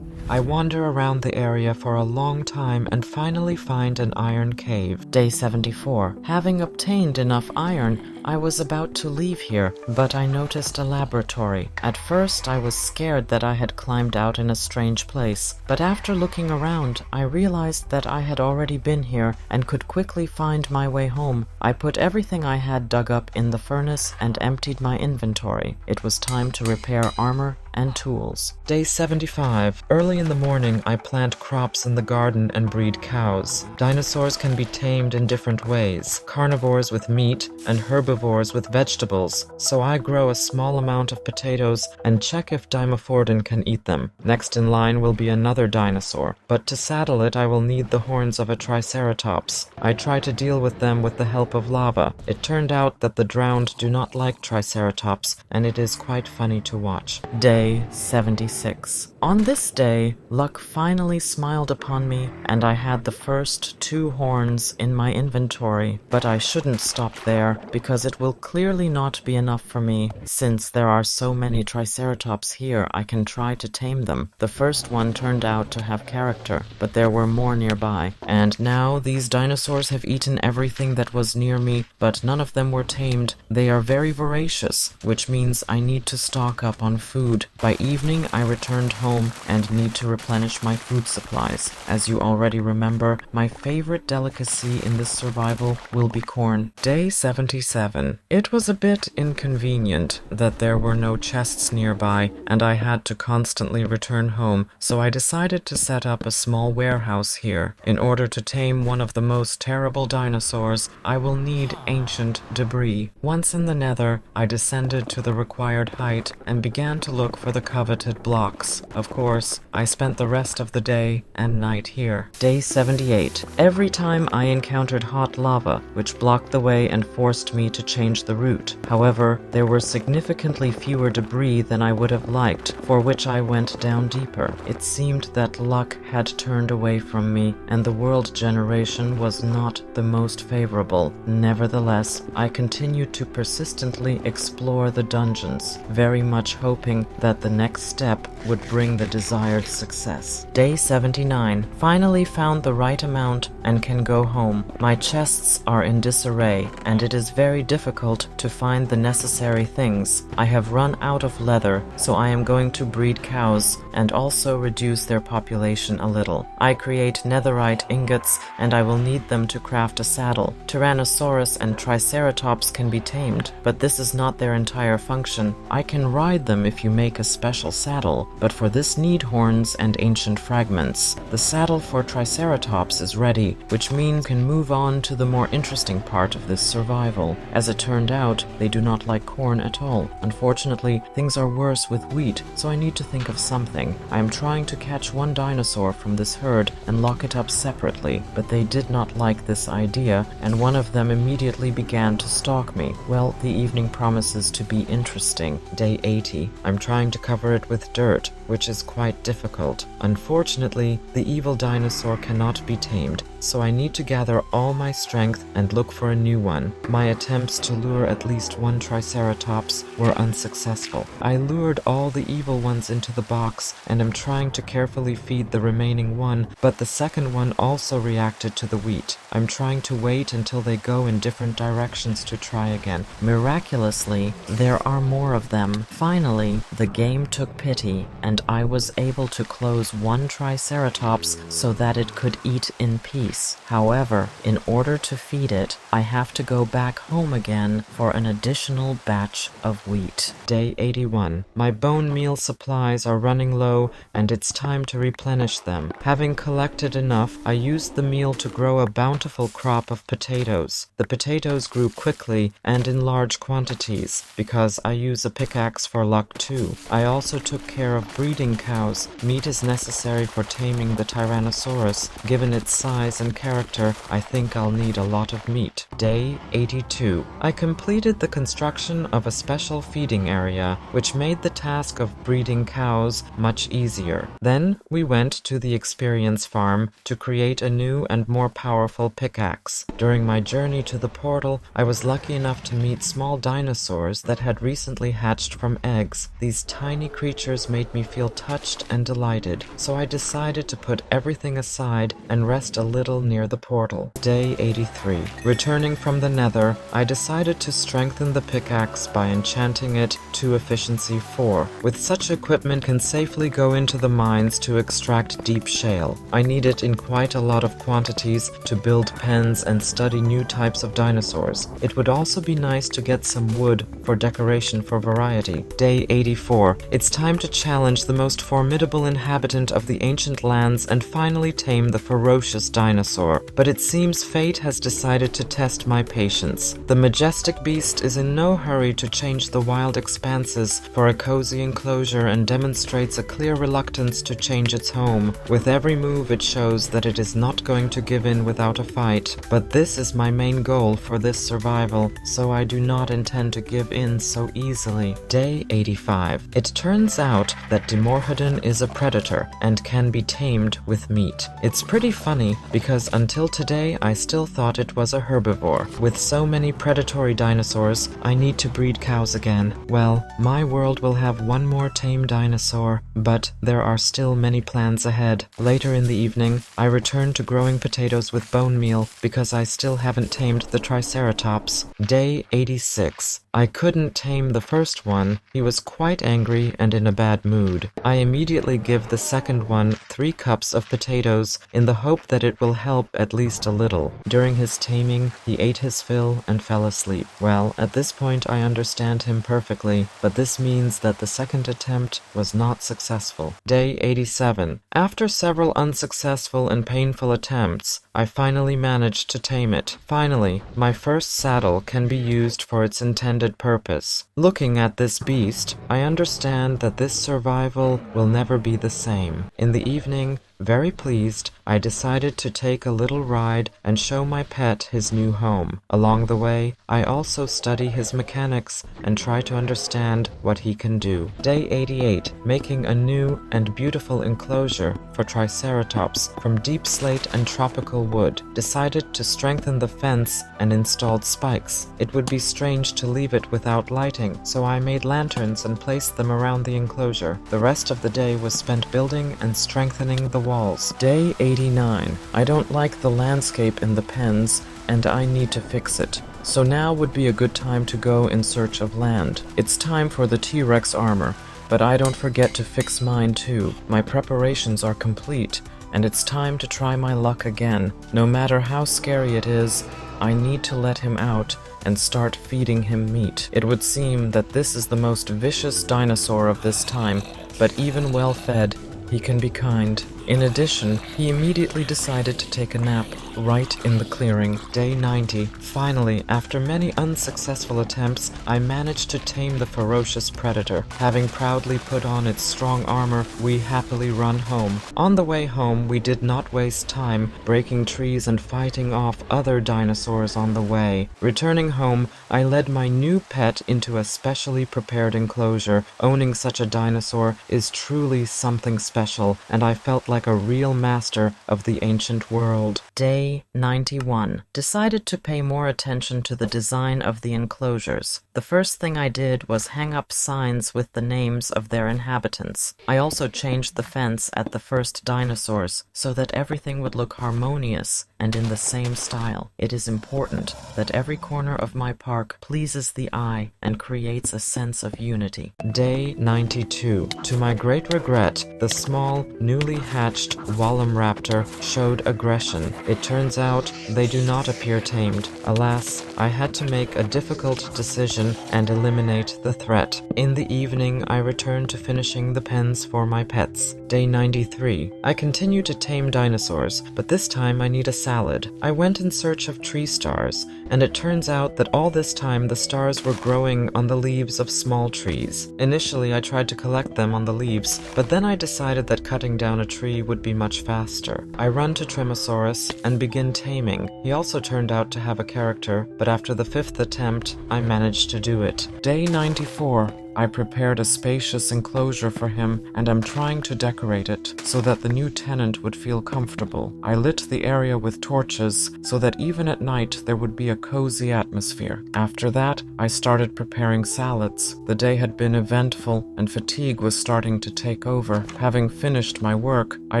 I wander around the area for a long time and finally find an iron cave. Day 74. Having obtained enough iron, I was about to leave here, but I noticed a laboratory. At first, I was scared that I had climbed out in a strange place, but after looking around, I realized that I had already been here and could quickly find my way home. I put everything I had dug up in the furnace and emptied my inventory. It was time to repair armor and tools. Day 75. Early in the morning, I plant crops in the garden and breed cows. Dinosaurs can be tamed in different ways, carnivores with meat and herbivores with vegetables, so I grow a small amount of potatoes and check if Dimorphodon can eat them. Next in line will be another dinosaur, but to saddle it I will need the horns of a triceratops. I try to deal with them with the help of lava. It turned out that the drowned do not like triceratops, and it is quite funny to watch. Day 76. On this day, luck finally smiled upon me, and I had the first 2 horns in my inventory, but I shouldn't stop there, because it will clearly not be enough for me. Since there are so many triceratops here, I can try to tame them. The first one turned out to have character, but there were more nearby. And now these dinosaurs have eaten everything that was near me, but none of them were tamed. They are very voracious, which means I need to stock up on food. By evening, I returned home and need to replenish my food supplies. As you already remember, my favorite delicacy in this survival will be corn. Day 77. 87. It was a bit inconvenient that there were no chests nearby and I had to constantly return home, so I decided to set up a small warehouse here. In order to tame one of the most terrible dinosaurs, I will need ancient debris. Once in the nether, I descended to the required height and began to look for the coveted blocks. Of course, I spent the rest of the day and night here. Day 78. Every time I encountered hot lava, which blocked the way and forced me to change the route. However, there were significantly fewer debris than I would have liked, for which I went down deeper. It seemed that luck had turned away from me, and the world generation was not the most favorable. Nevertheless, I continued to persistently explore the dungeons, very much hoping that the next step would bring the desired success. Day 79. Finally found the right amount and can go home. My chests are in disarray, and it is very difficult to find the necessary things. I have run out of leather, so I am going to breed cows and also reduce their population a little. I create netherite ingots, and I will need them to craft a saddle. Tyrannosaurus and triceratops can be tamed, but this is not their entire function. I can ride them if you make a special saddle, but for this need horns and ancient fragments. The saddle for triceratops is ready, which means I can move on to the more interesting part of this survival. As it turned out, they do not like corn at all. Unfortunately, things are worse with wheat, so I need to think of something. I am trying to catch one dinosaur from this herd and lock it up separately, but they did not like this idea, and one of them immediately began to stalk me. Well, the evening promises to be interesting. Day 80. I'm trying to cover it with dirt, which is quite difficult. Unfortunately, the evil dinosaur cannot be tamed, so I need to gather all my strength and look for a new one. My attempts to lure at least one triceratops were unsuccessful. I lured all the evil ones into the box and am trying to carefully feed the remaining one, but the second one also reacted to the wheat. I'm trying to wait until they go in different directions to try again. Miraculously, there are more of them. Finally, the game took pity, and I was able to close one triceratops so that it could eat in peace. However, in order to feed it, I have to go back home again for an additional batch of wheat. Day 81. My bone meal supplies are running low, and it's time to replenish them. Having collected enough, I used the meal to grow a bountiful crop of potatoes. The potatoes grew quickly and in large quantities, because I use a pickaxe for luck too. I also took care of breeding cows. Meat is necessary for taming the Tyrannosaurus. Given its size and character, I think I'll need a lot of meat. Day 82. I completed the construction of a special feeding area, which made the task of breeding cows much easier. Then we went to the experience farm to create a new and more powerful pickaxe. During my journey to the portal, I was lucky enough to meet small dinosaurs that had recently hatched from eggs. These tiny creatures made me feel touched and delighted, so I decided to put everything aside and rest a little near the portal. Day 83. Returning from the nether, I decided to strengthen the pickaxe by enchanting it to efficiency 4. With such equipment, can safely go into the mines to extract deep shale. I need it in quite a lot of quantities to build pens and study new types of dinosaurs. It would also be nice to get some wood for decoration for variety. Day 84. It's time to challenge the most formidable inhabitant of the ancient lands and finally tame the ferocious dinosaur. But it seems fate has decided to test my patience. The majestic beast is in no hurry to change the wild expanses for a cozy enclosure and demonstrates a clear reluctance to change its home. With every move it shows that it is not going to give in without a fight. But this is my main goal for this survival, so I do not intend to give in so easily. Day 85. It turns out that Dimorphodon is a predator and can be tamed with meat. It's pretty funny because until today I still thought it was a herbivore. With so many predatory dinosaurs, I need to breed cows again. Well, my world will have one more tame dinosaur, but there are still many plans ahead. Later in the evening, I return to growing potatoes with bone meal because I still haven't tamed the Triceratops. Day 86. I couldn't tame the first one. He was quite angry and in a bad mood. food. I immediately give the second one 3 cups of potatoes in the hope that it will help at least a little. During his taming, he ate his fill and fell asleep. Well, at this point I understand him perfectly, but this means that the second attempt was not successful. Day 87. After several unsuccessful and painful attempts, I finally managed to tame it. Finally, my first saddle can be used for its intended purpose. Looking at this beast, I understand that this survival will never be the same. In the evening, very pleased, I decided to take a little ride and show my pet his new home. Along the way, I also study his mechanics and try to understand what he can do. Day 88, making a new and beautiful enclosure for triceratops from deep slate and tropical wood. Decided to strengthen the fence and installed spikes. It would be strange to leave it without lighting, so I made lanterns and placed them around the enclosure. The rest of the day was spent building and strengthening the walls. Day 89. I don't like the landscape in the pens, and I need to fix it. So now would be a good time to go in search of land. It's time for the T-Rex armor, but I don't forget to fix mine too. My preparations are complete, and it's time to try my luck again. No matter how scary it is, I need to let him out and start feeding him meat. It would seem that this is the most vicious dinosaur of this time, but even well fed, he can be kind. In addition, he immediately decided to take a nap right in the clearing. Day 90. Finally, after many unsuccessful attempts, I managed to tame the ferocious predator. Having proudly put on its strong armor, we happily run home. On the way home, we did not waste time breaking trees and fighting off other dinosaurs on the way. Returning home, I led my new pet into a specially prepared enclosure. Owning such a dinosaur is truly something special, and I felt like a real master of the ancient world. Day 91. Decided to pay more attention to the design of the enclosures. The first thing I did was hang up signs with the names of their inhabitants. I also changed the fence at the first dinosaurs so that everything would look harmonious and in the same style. It is important that every corner of my park pleases the eye and creates a sense of unity. Day 92. To my great regret, the small, newly hatched Wallenraptor showed aggression. It turns out they do not appear tamed. Alas, I had to make a difficult decision and eliminate the threat. In the evening, I returned to finishing the pens for my pets. Day 93. I continue to tame dinosaurs, but this time I need a salad. I went in search of tree stars, and it turns out that all this time the stars were growing on the leaves of small trees. Initially, I tried to collect them on the leaves, but then I decided that cutting down a tree would be much faster. I run to Tremosaurus and begin taming. He also turned out to have a character, but after the 5th attempt, I managed to do it. Day 94. I prepared a spacious enclosure for him, and I'm trying to decorate it so that the new tenant would feel comfortable. I lit the area with torches so that even at night there would be a cozy atmosphere. After that, I started preparing salads. The day had been eventful, and fatigue was starting to take over. Having finished my work, I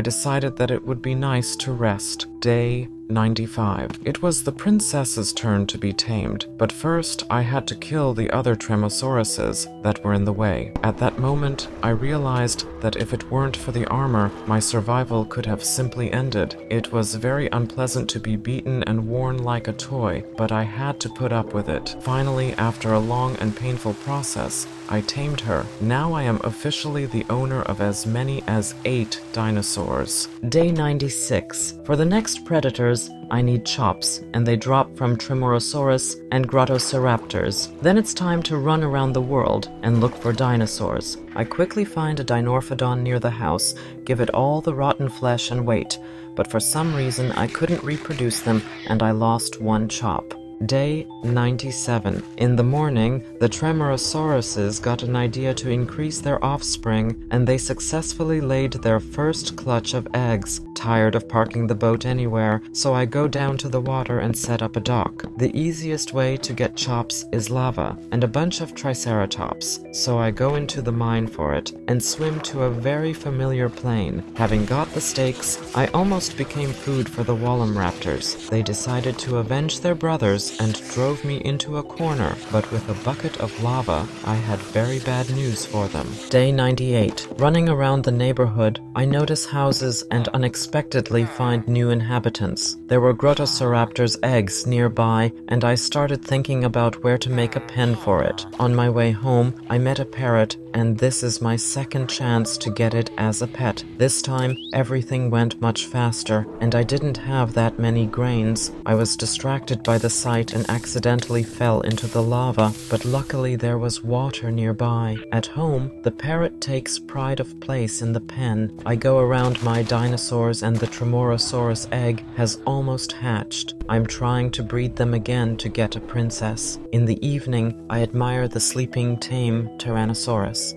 decided that it would be nice to rest. Day 95. It was the princess's turn to be tamed, but first I had to kill the other Tremosauruses that were in the way. At that moment, I realized that if it weren't for the armor, my survival could have simply ended. It was very unpleasant to be beaten and worn like a toy, but I had to put up with it. Finally, after a long and painful process, I tamed her. Now I am officially the owner of as many as 8 dinosaurs. Day 96. For the next predators, I need chops, and they drop from Tremorosaurus and Grottociraptors. Then it's time to run around the world and look for dinosaurs. I quickly find a Dinorphodon near the house, give it all the rotten flesh and wait, but for some reason I couldn't reproduce them and I lost one chop. Day 97. In the morning, the Tremorosauruses got an idea to increase their offspring, and they successfully laid their first clutch of eggs. Tired of parking the boat anywhere, so I go down to the water and set up a dock. The easiest way to get chops is lava, and a bunch of triceratops, so I go into the mine for it, and swim to a very familiar plain. Having got the steaks, I almost became food for the Wallenraptors. They decided to avenge their brothers force and drove me into a corner, but with a bucket of lava, I had very bad news for them. Day 98. Running around the neighborhood, I notice houses and unexpectedly find new inhabitants. There were Grottosauraptor's eggs nearby, and I started thinking about where to make a pen for it. On my way home, I met a parrot, and this is my second chance to get it as a pet. This time, everything went much faster, and I didn't have that many grains. I was distracted by the sight and accidentally fell into the lava, but luckily there was water nearby. At home, the parrot takes pride of place in the pen. I go around my dinosaurs and the Tremorosaurus egg has almost hatched. I'm trying to breed them again to get a princess. In the evening, I admire the sleeping tame Tyrannosaurus.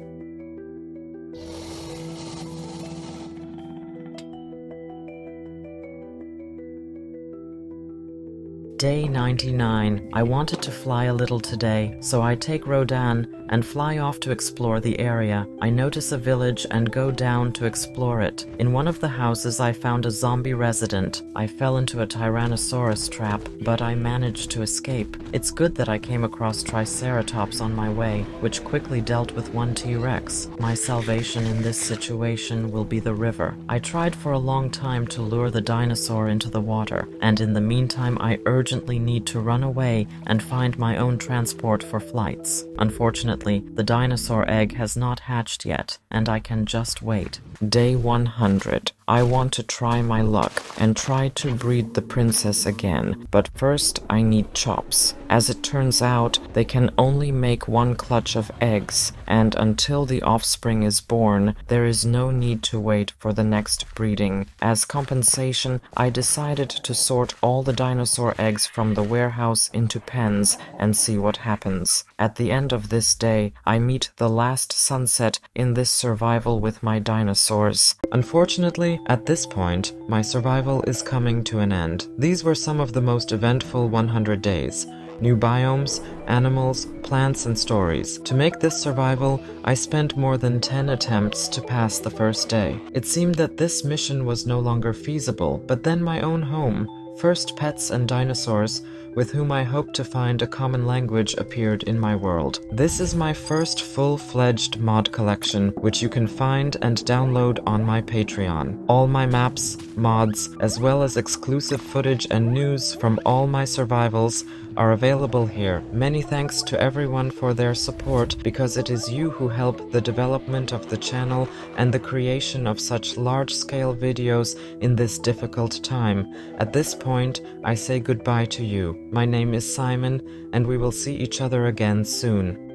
Day 99. I wanted to fly a little today, so I take Rodan and fly off to explore the area. I notice a village and go down to explore it. In one of the houses I found a zombie resident. I fell into a Tyrannosaurus trap, but I managed to escape. It's good that I came across triceratops on my way, which quickly dealt with one T-Rex. My salvation in this situation will be the river. I tried for a long time to lure the dinosaur into the water, and in the meantime I urgently need to run away and find my own transport for flights. Unfortunately, the dinosaur egg has not hatched yet, and I can just wait. Day 100. I want to try my luck and try to breed the princess again, but first I need chops. As it turns out, they can only make one clutch of eggs, and until the offspring is born, there is no need to wait for the next breeding. As compensation, I decided to sort all the dinosaur eggs from the warehouse into pens and see what happens. At the end of this day, I meet the last sunset in this survival with my dinosaurs. Unfortunately, at this point, my survival is coming to an end. These were some of the most eventful 100 days. New biomes, animals, plants, and stories. To make this survival, I spent more than 10 attempts to pass the first day. It seemed that this mission was no longer feasible, but then my own home, first pets and dinosaurs, with whom I hope to find a common language, appeared in my world. This is my first full-fledged mod collection, which you can find and download on my Patreon. All my maps, mods, as well as exclusive footage and news from all my survivals are available here. Many thanks to everyone for their support, because it is you who help the development of the channel and the creation of such large-scale videos in this difficult time. At this point, I say goodbye to you. My name is Simon, and we will see each other again soon.